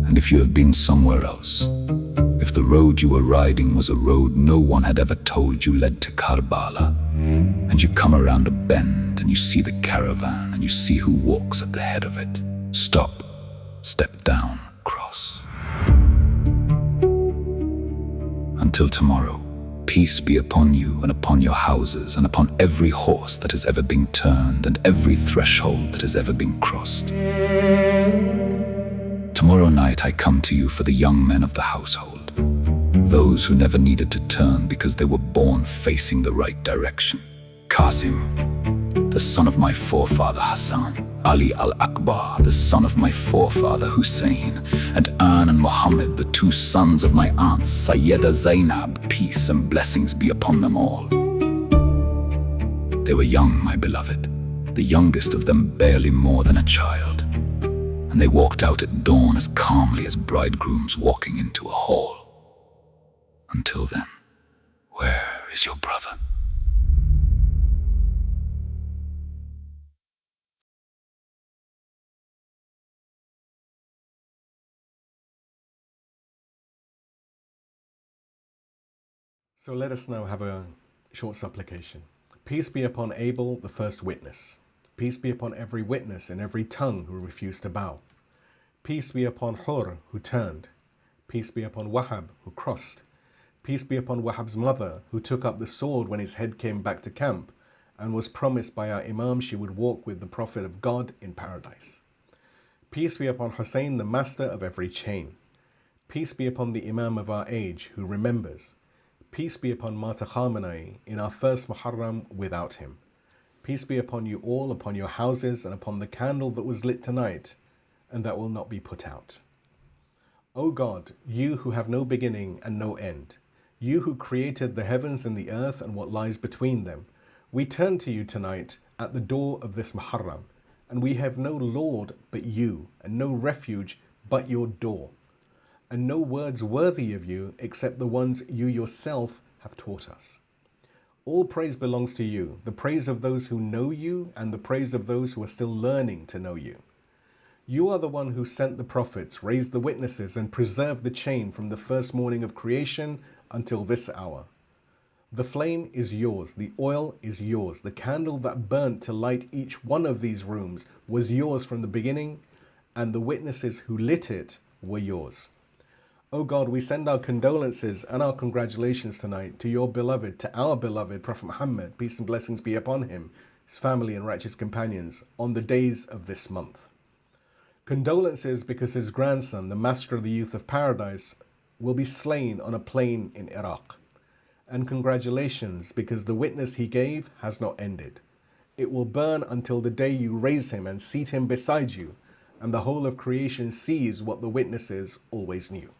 And if you have been somewhere else, if the road you were riding was a road no one had ever told you led to Karbala, and you come around a bend and you see the caravan and you see who walks at the head of it, stop, step down, cross. Until tomorrow, peace be upon you and upon your houses and upon every horse that has ever been turned and every threshold that has ever been crossed. Tomorrow night I come to you for the young men of the household, those who never needed to turn because they were born facing the right direction. Qasim, the son of my forefather Hassan, Ali al-Akbar, the son of my forefather Husayn, and An and Muhammad, the 2 sons of my aunt Sayyida Zainab, peace and blessings be upon them all. They were young, my beloved, the youngest of them barely more than a child, and they walked out at dawn as calmly as bridegrooms walking into a hall. Until then, where is your brother? So let us now have a short supplication. Peace be upon Abel, the first witness. Peace be upon every witness and every tongue who refused to bow. Peace be upon Hurr, who turned. Peace be upon Wahab, who crossed. Peace be upon Wahab's mother, who took up the sword when his head came back to camp and was promised by our Imam she would walk with the Prophet of God in paradise. Peace be upon Husayn, the master of every chain. Peace be upon the Imam of our age, who remembers. Peace be upon Martyrdom Hurr in our first Muharram without him. Peace be upon you all, upon your houses, and upon the candle that was lit tonight, and that will not be put out. O God, you who have no beginning and no end, you who created the heavens and the earth and what lies between them, we turn to you tonight at the door of this Muharram, and we have no Lord but you, and no refuge but your door, and no words worthy of you except the ones you yourself have taught us. All praise belongs to you, the praise of those who know you and the praise of those who are still learning to know you. You are the one who sent the prophets, raised the witnesses, and preserved the chain from the first morning of creation until this hour. The flame is yours, the oil is yours, the candle that burnt to light each one of these rooms was yours from the beginning, and the witnesses who lit it were yours. O God, we send our condolences and our congratulations tonight to your beloved, to our beloved Prophet Muhammad, peace and blessings be upon him, his family and righteous companions, on the days of this month. Condolences because his grandson, the master of the youth of paradise, will be slain on a plain in Iraq. And congratulations because the witness he gave has not ended. It will burn until the day you raise him and seat him beside you, and the whole of creation sees what the witnesses always knew.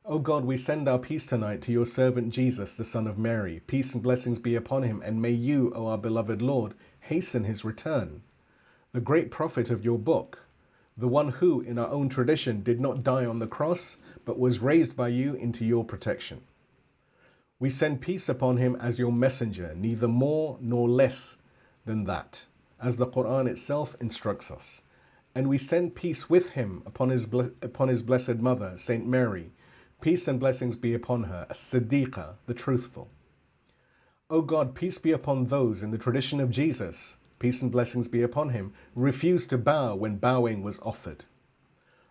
O God, we send our peace tonight to your servant Jesus, the son of Mary. Peace and blessings be upon him, and may you, O our beloved Lord, hasten his return. The great prophet of your book, the one who, in our own tradition, did not die on the cross, but was raised by you into your protection. We send peace upon him as your messenger, neither more nor less than that, as the Quran itself instructs us. And we send peace with him upon his blessed mother, Saint Mary. Peace and blessings be upon her, as-Siddiqah, the truthful. O God, peace be upon those in the tradition of Jesus peace and blessings be upon him, refused to bow when bowing was offered.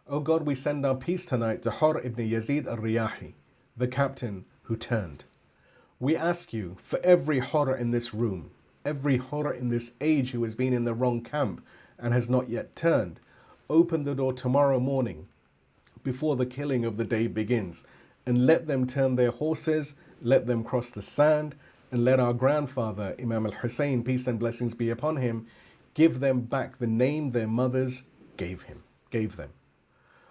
O God, we send our peace tonight to Hurr ibn Yazid al-Riyahi, the captain who turned. We ask you for every Hurr in this room, every Hurr in this age who has been in the wrong camp and has not yet turned, open the door tomorrow morning before the killing of the day begins, and let them turn their horses, let them cross the sand, and let our grandfather, Imam Husayn, peace and blessings be upon him, give them back the name their mothers gave them.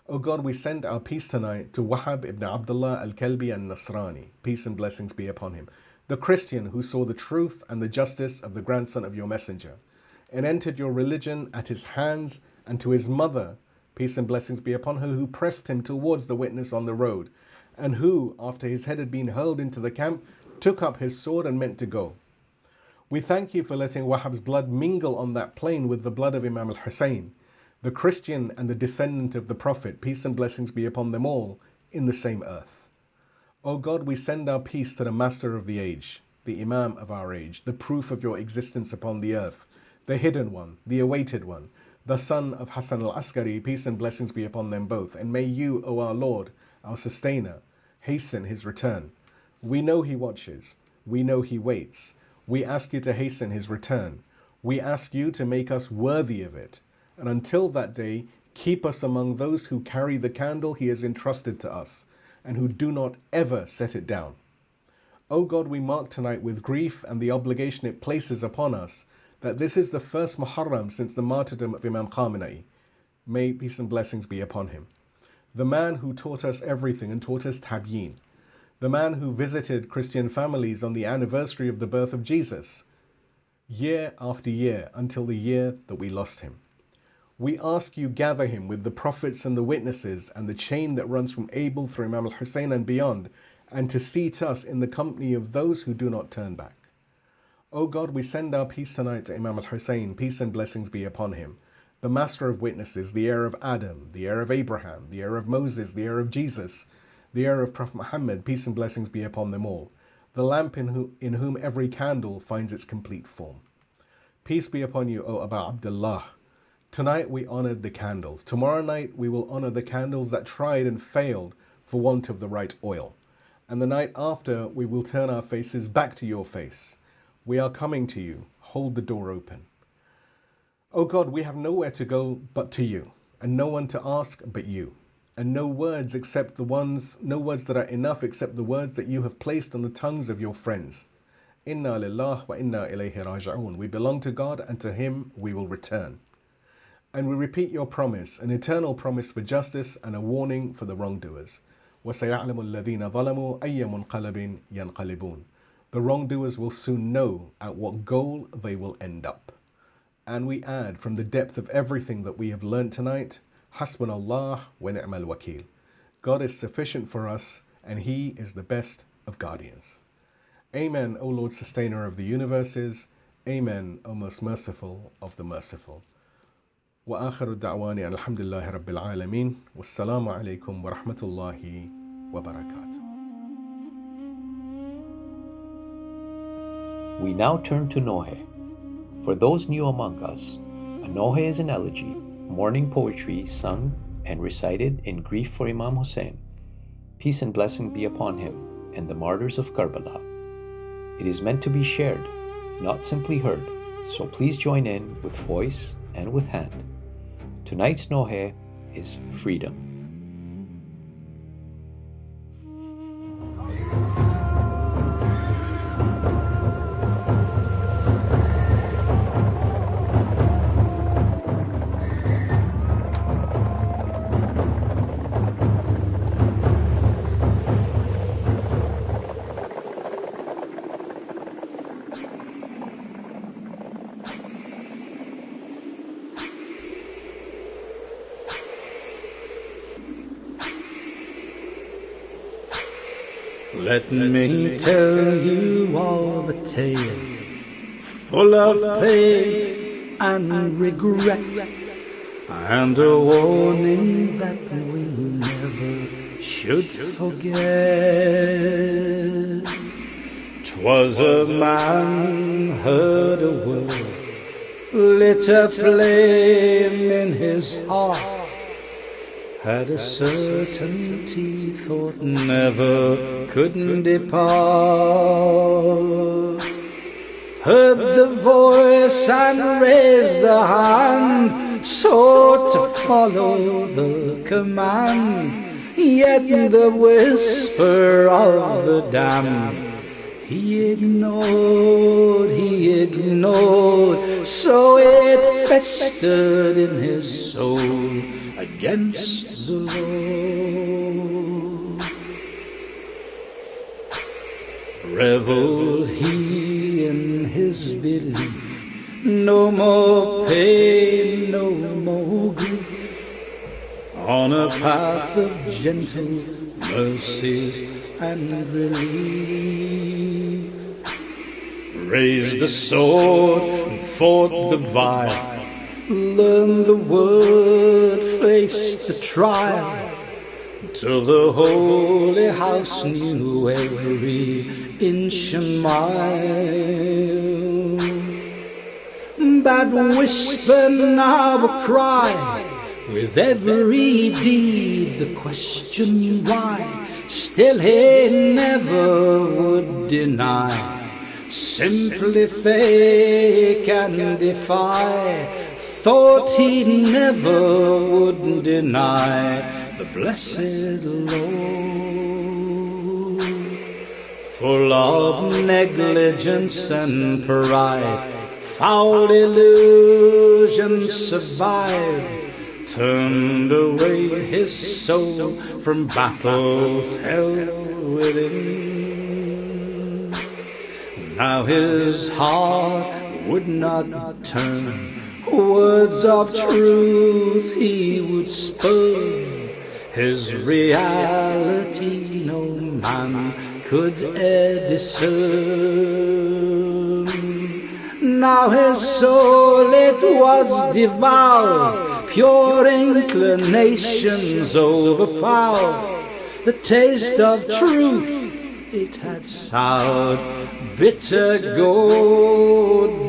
O God, we send our peace tonight to Wahab ibn Abdullah al-Kalbi al-Nasrani, peace and blessings be upon him, the Christian who saw the truth and the justice of the grandson of your messenger, and entered your religion at his hands, and to his mother, peace and blessings be upon her, who pressed him towards the witness on the road, and who, after his head had been hurled into the camp, took up his sword and meant to go. We thank you for letting Wahab's blood mingle on that plain with the blood of Imam al-Husayn, the Christian and the descendant of the Prophet, peace and blessings be upon them all, in the same earth. O God, we send our peace to the Master of the age, the Imam of our age, the proof of your existence upon the earth, the hidden one, the awaited one, the son of Hassan al-Askari, peace and blessings be upon them both. And may you, O our Lord, our sustainer, hasten his return. We know he watches. We know he waits. We ask you to hasten his return. We ask you to make us worthy of it. And until that day, keep us among those who carry the candle he has entrusted to us, and who do not ever set it down. O God, we mark tonight with grief and the obligation it places upon us that this is the first Muharram since the martyrdom of Imam Khamenei. May peace and blessings be upon him. The man who taught us everything and taught us tabyin. The man who visited Christian families on the anniversary of the birth of Jesus, year after year until the year that we lost him. We ask you gather him with the prophets and the witnesses and the chain that runs from Abel through Imam al-Husayn and beyond, and to seat us in the company of those who do not turn back. O God, we send our peace tonight to Imam al-Husayn, peace and blessings be upon him, the master of witnesses, the heir of Adam, the heir of Abraham, the heir of Moses, the heir of Jesus, the heir of Prophet Muhammad, peace and blessings be upon them all, the lamp in whom every candle finds its complete form. Peace be upon you, O Abu Abdullah. Tonight we honored the candles. Tomorrow night we will honor the candles that tried and failed for want of the right oil. And the night after we will turn our faces back to your face. We are coming to you. Hold the door open. O God, we have nowhere to go but to you, and no one to ask but you, and no words that are enough except the words that you have placed on the tongues of your friends. Inna lillah wa inna ilayhi raji'un. We belong to God, and to him we will return. And we repeat your promise, an eternal promise for justice and a warning for the wrongdoers. وَسَيَعْلَمُ الَّذِينَ ظَلَمُوا أَيَّ مُنْقَلَبٍ يَنْقَلِبُونَ. The wrongdoers will soon know at what goal they will end up. And we add from the depth of everything that we have learned tonight, Hasbunallah wa ni'mal wakil. God is sufficient for us, and he is the best of guardians. Amen, O Lord, sustainer of the universes. Amen, O most merciful of the merciful. وآخر الدعواني الحمد لله رب العالمين والسلام عليكم ورحمة الله وبركاته. We now turn to Nohe. For those new among us, a Nohe is an elegy, mourning poetry sung and recited in grief for Imam Husayn. Peace and blessing be upon him and the martyrs of Karbala. It is meant to be shared, not simply heard, so please join in with voice and with hand. Tonight's Nohe is freedom. Let me tell you of a tale full of pain and regret, and a warning that we never should forget. 'Twas a man heard a word lit a flame in his heart, had a certainty thought never couldn't depart. Heard the voice and raised the hand, sought to follow the command, yet the whisper of the damned he ignored, so it festered in his soul against the Lord. Revel he in his belief, no more pain, no more grief, on a path of gentle mercies and relief. Raised the sword and fought the vile, learned the word, faced the trial, till the holy house knew every inch and mile. That whisper now a cry, with every deed the question why, still he never would deny, simply fake and defy, thought he never would deny the blessed Lord. Full of negligence and pride, foul illusion survived, turned away his soul from battles held within. Now his heart would not turn, words of truth he would spurn, his reality no man could e'er discern. Now his soul it was devoured, pure inclinations overpowered, the taste of truth it had soured, bitter gold,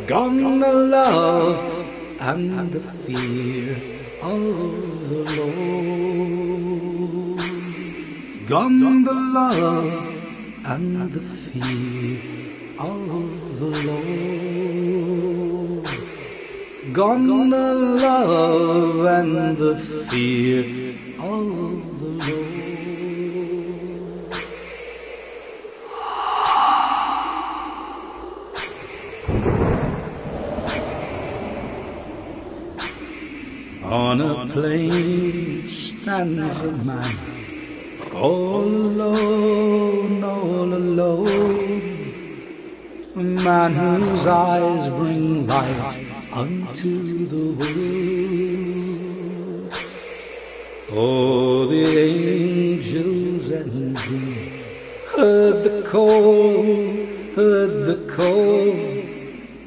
gone the love and the fear of the Lord. Gone the love and the fear of the Lord. Gone the love and the fear of the Lord. On a plain stands a man, all alone, a man whose eyes bring light unto the world. Oh, the angels and we heard the call,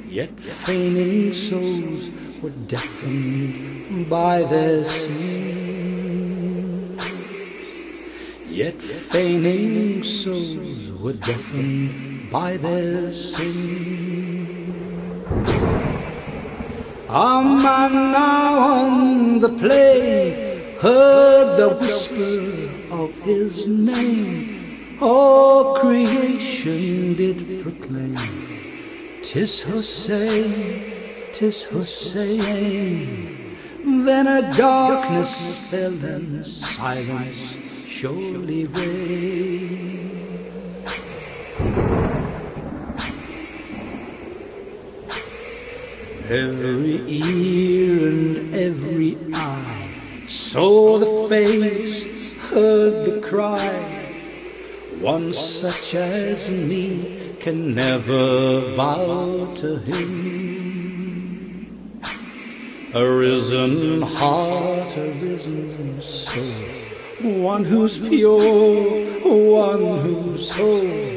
yet feigning souls were deafened by their sin. Yet feigning souls were deafened by their sin. A man now on the plain heard the whisper of his name. All creation did proclaim, 'Tis Husayn, 'tis Husayn. Then a darkness fell and silence surely reigned. Every ear and every eye saw the face, heard the cry. One such as me can never bow to him. A risen heart, a risen soul, one who's pure, one who's whole,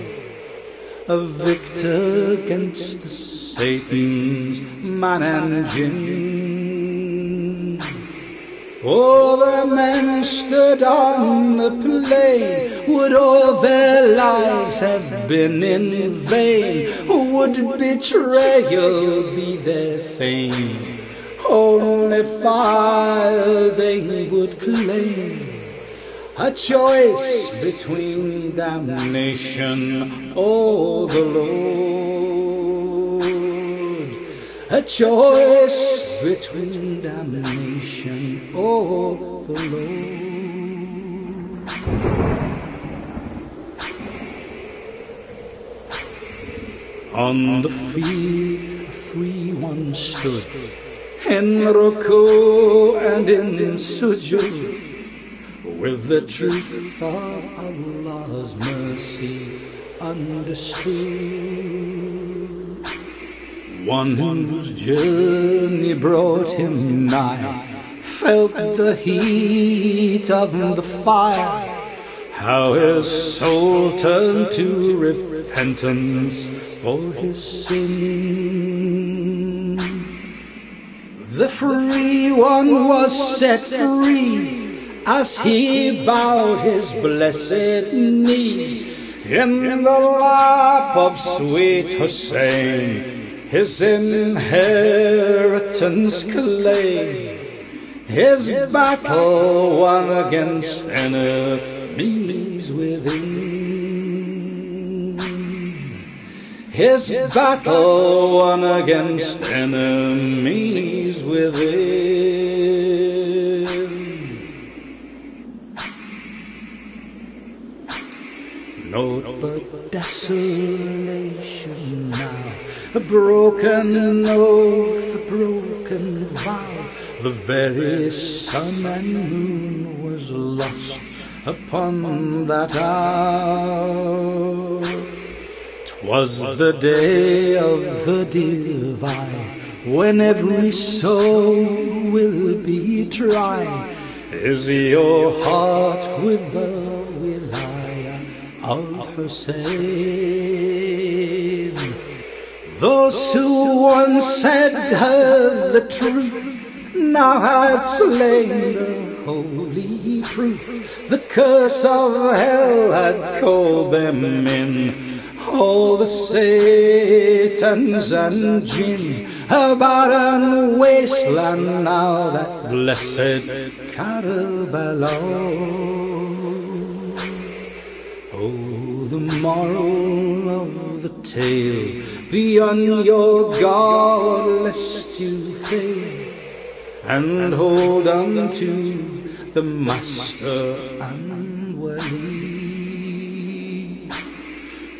a victor against the Satan's man and jinn. All the men stood on the plain. Would all their lives have been in vain? Would betrayal be their fame? Only fire they would claim. A choice between damnation or the Lord. A choice between damnation or the Lord. On the field, a free one stood, in ruku and in sujud, with the truth of Allah's mercy understood. One whose journey brought him nigh felt the heat of the fire, how his soul turned to repentance for his sin. The free one was set free as he bowed his blessed knee in the lap of sweet Husayn, his inheritance claim, his battle won against enemies within, his battle won against enemies within. Naught but desolation now, a broken oath, a broken vow. The very sun and moon was lost upon that hour. 'Twas the day of the divine, when every soul will be tried. Is your heart with the of Husayn? Those who once had heard the truth now had slain the holy proof. The curse of hell had called them in, all the Satans and jinn, a barren wasteland now, that blessed Karbala. Oh, the moral of the tale, be on your guard lest you fail, and hold on to the Master and Wali.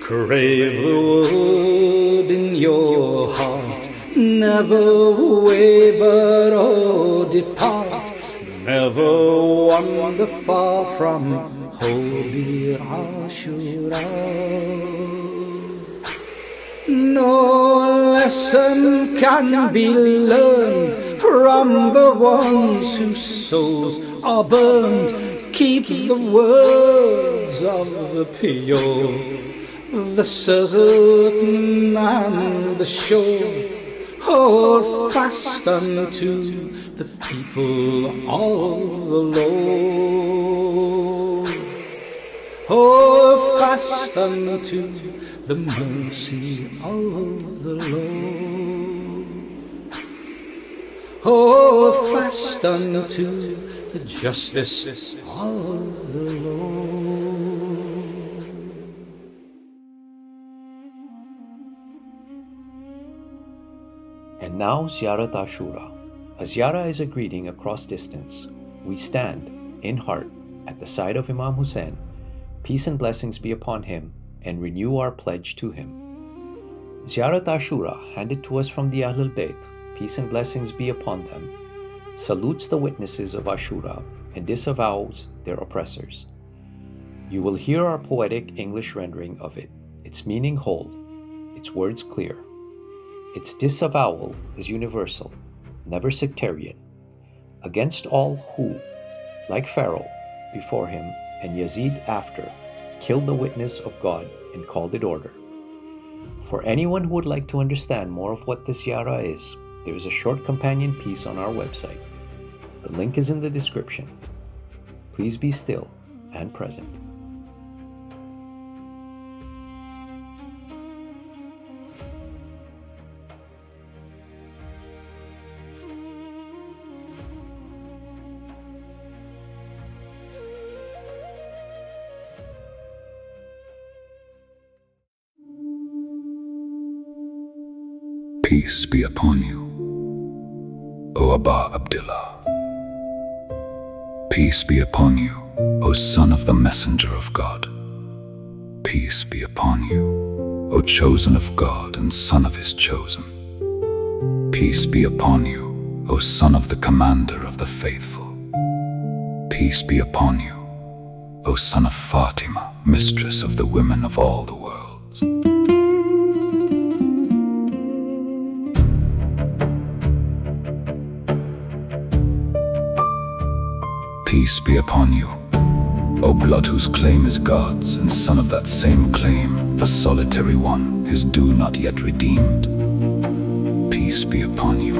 Crave the word in your heart, never waver or depart, never wander far from Holy Ashura. No lesson can be learned from the ones whose souls are burned. Keep the words of the pure, the certain and the sure. Hold fast unto the people of the Lord. Hold fast unto the mercy of the Lord. Hold fast unto the justice of the Lord. And now Ziyarat Ashura. A ziyarah is a greeting across distance. We stand, in heart, at the side of Imam Husayn, peace and blessings be upon him, and renew our pledge to him. Ziyarat Ashura, handed to us from the Ahlul Bayt, peace and blessings be upon them, salutes the witnesses of Ashura and disavows their oppressors. You will hear our poetic English rendering of it, its meaning whole, its words clear. Its disavowal is universal, never sectarian, against all who, like Pharaoh before him and Yazid after, killed the witness of God and called it order. For anyone who would like to understand more of what this Ziyarah is, there is a short companion piece on our website. The link is in the description. Please be still and present. Peace be upon you, O Abba Abdullah. Peace be upon you, O son of the messenger of God. Peace be upon you, O chosen of God and son of his chosen. Peace be upon you, O son of the commander of the faithful. Peace be upon you, O son of Fatima, mistress of the women of all the worlds. Peace be upon you, O blood whose claim is God's, and son of that same claim, the solitary one, his due not yet redeemed. Peace be upon you,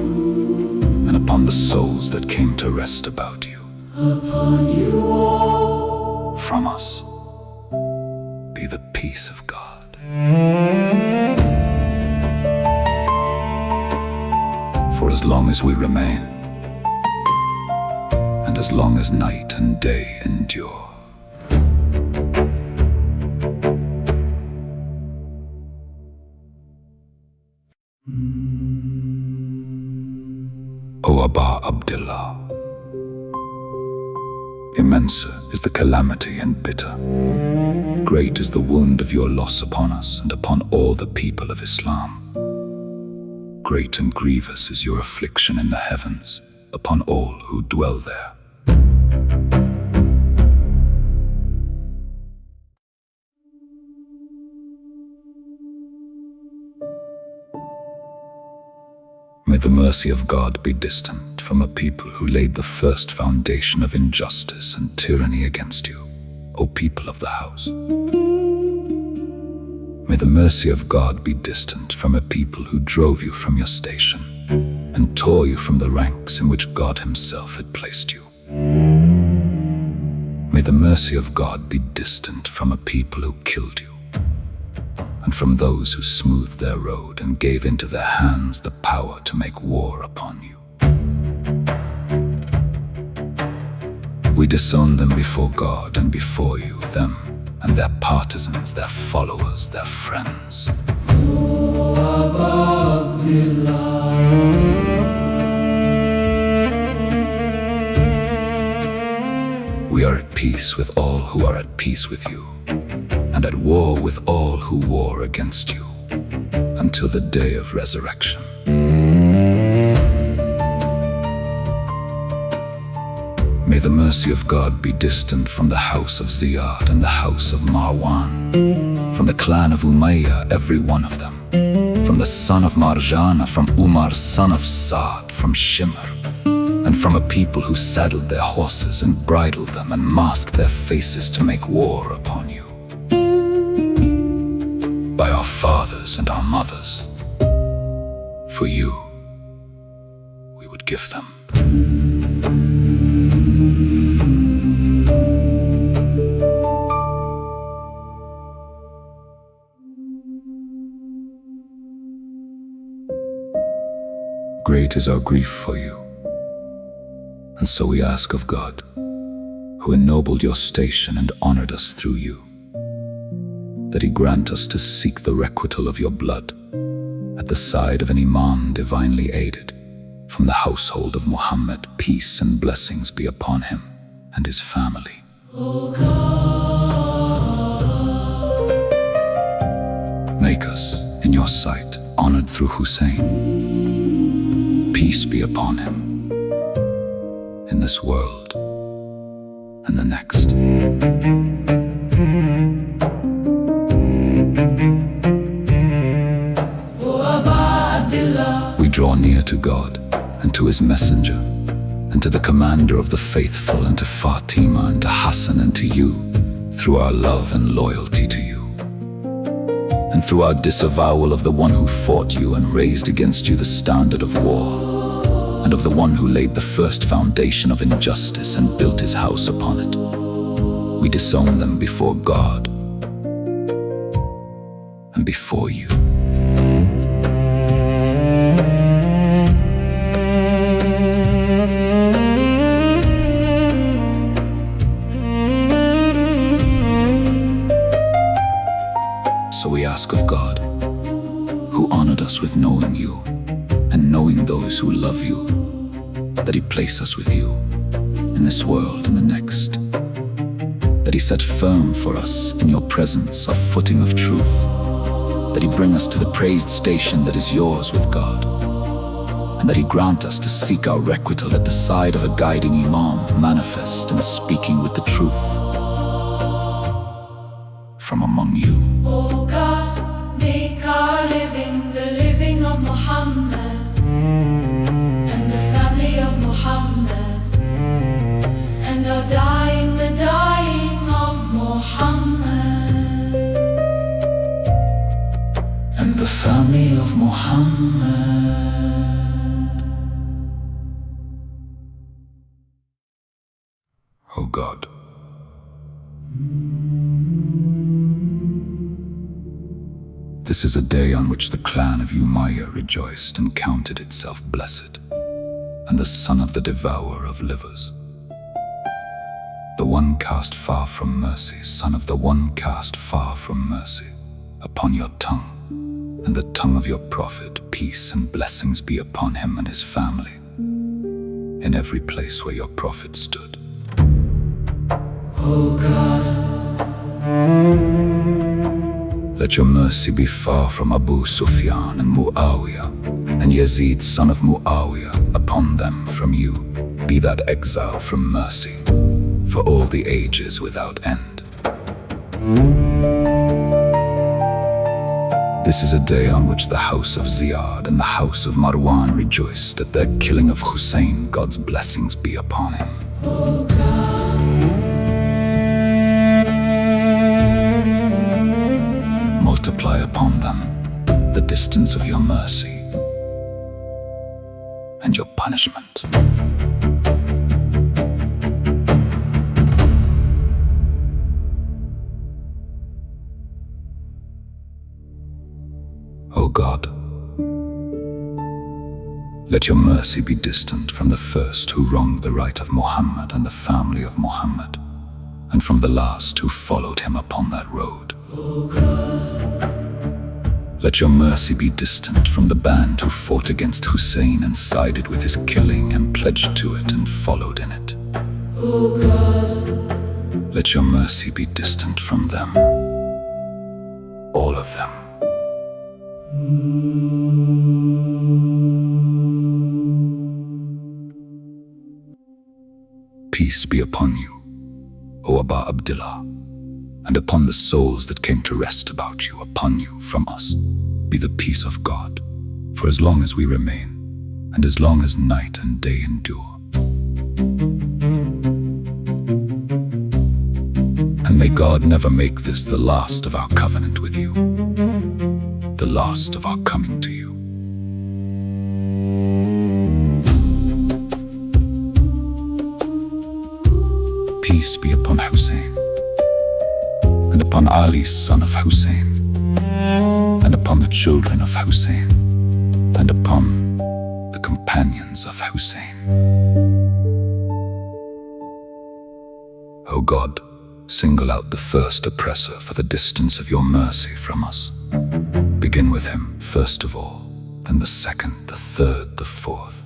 and upon the souls that came to rest about you. Upon you all. From us be the peace of God. For as long as we remain, and as long as night and day endure. O Abba Abdullah, immense is the calamity and bitter. Great is the wound of your loss upon us and upon all the people of Islam. Great and grievous is your affliction in the heavens upon all who dwell there. May the mercy of God be distant from a people who laid the first foundation of injustice and tyranny against you, O people of the house. May the mercy of God be distant from a people who drove you from your station and tore you from the ranks in which God himself had placed you. May the mercy of God be distant from a people who killed you, and from those who smoothed their road and gave into their hands the power to make war upon you. We disown them before God and before you, them and their partisans, their followers, their friends. We are at peace with all who are at peace with you, and at war with all who war against you, until the day of resurrection. May the mercy of God be distant from the house of Ziyad and the house of Marwan, from the clan of Umayyah, every one of them, from the son of Marjana, from Umar, son of Saad, from Shimr, and from a people who saddled their horses and bridled them and masked their faces to make war upon you. By our fathers and our mothers, for you, we would give them. Great is our grief for you, and so we ask of God, who ennobled your station and honored us through you, that he grant us to seek the requital of your blood at the side of an Imam divinely aided, from the household of Muhammad, peace and blessings be upon him and his family. Make us, in your sight, honored through Husayn. Peace be upon him, in this world and the next. We draw near to God and to his messenger and to the commander of the faithful and to Fatima and to Hassan and to you through our love and loyalty to you, and through our disavowal of the one who fought you and raised against you the standard of war. and of the one who laid the first foundation of injustice and built his house upon it. We disown them before God and before you. So we ask of God, who honored us with knowing you and knowing those who love you, that he place us with you in this world and the next, that he set firm for us in your presence a footing of truth, that he bring us to the praised station that is yours with God, and that he grant us to seek our requital at the side of a guiding Imam, manifest and speaking with the truth from among you. O God, make our living the living of Muhammad and the family of Muhammad, and our dying the dying of Muhammad and the family of Muhammad. O God, this is a day on which the clan of Umayyah rejoiced and counted itself blessed, and the son of the devourer of livers, the one cast far from mercy, son of the one cast far from mercy, upon your tongue and the tongue of your prophet, peace and blessings be upon him and his family, in every place where your prophet stood. O God, let your mercy be far from Abu Sufyan and Muawiyah and Yazid son of Muawiyah upon them from you. Be that exile from mercy for all the ages without end. This is a day on which the house of Ziyad and the house of Marwan rejoiced at their killing of Husayn. God's blessings be upon him. O God, multiply upon them the distance of your mercy and your punishment. O God, let your mercy be distant from the first who wronged the right of Muhammad and the family of Muhammad, and from the last who followed him upon that road. O God, let your mercy be distant from the band who fought against Husayn and sided with his killing and pledged to it and followed in it. O God, let your mercy be distant from them, all of them. Peace be upon you, O Aba Abdullah, and upon the souls that came to rest about you. Upon you from us be the peace of God, for as long as we remain, and as long as night and day endure. And may God never make this the last of our covenant with you, the last of our coming to you. Peace be upon Husayn, and upon Ali son of Husayn, and upon the children of Husayn, and upon the companions of Husayn. O God, single out the first oppressor for the distance of your mercy from us. Begin with him first of all, then the second, the third, the fourth.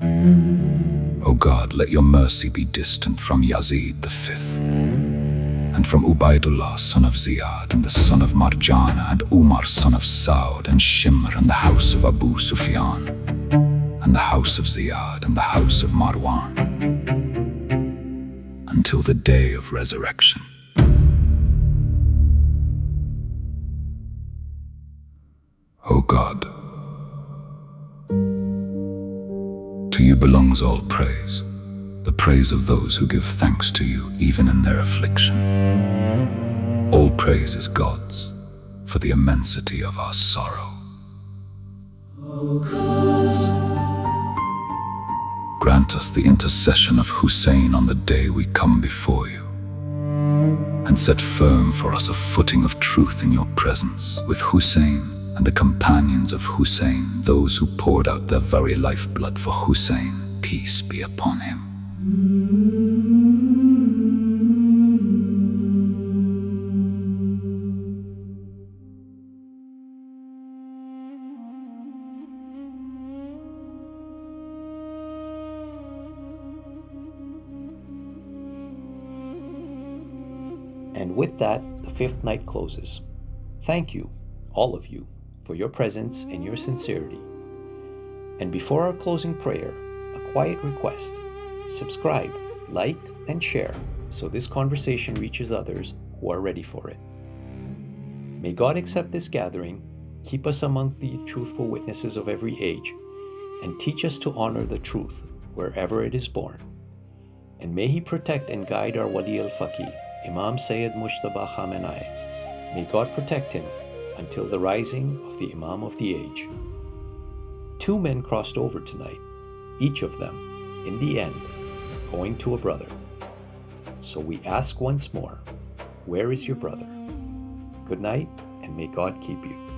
O God, let your mercy be distant from Yazid the fifth, and from Ubaidullah son of Ziyad, and the son of Marjana, and Umar son of Saud, and Shimr, and the house of Abu Sufyan, and the house of Ziyad, and the house of Marwan, until the day of resurrection. O God, to you belongs all praise, the praise of those who give thanks to you even in their affliction. All praise is God's, for the immensity of our sorrow. O God, grant us the intercession of Husayn on the day we come before you, and set firm for us a footing of truth in your presence, with Husayn and the companions of Husayn, those who poured out their very lifeblood for Husayn, peace be upon him. And with that, the fifth night closes. Thank you, all of you, for your presence and your sincerity. And before our closing prayer, a quiet request: subscribe, like, and share so this conversation reaches others who are ready for it. May God accept this gathering, keep us among the truthful witnesses of every age, and teach us to honor the truth wherever it is born. And may He protect and guide our Wali al-Faqih, Imam Sayyid Mujtaba Khamenei. May God protect him until the rising of the Imam of the age. 2 men crossed over tonight, each of them, in the end, going to a brother. So we ask once more, where is your brother? Good night, and may God keep you.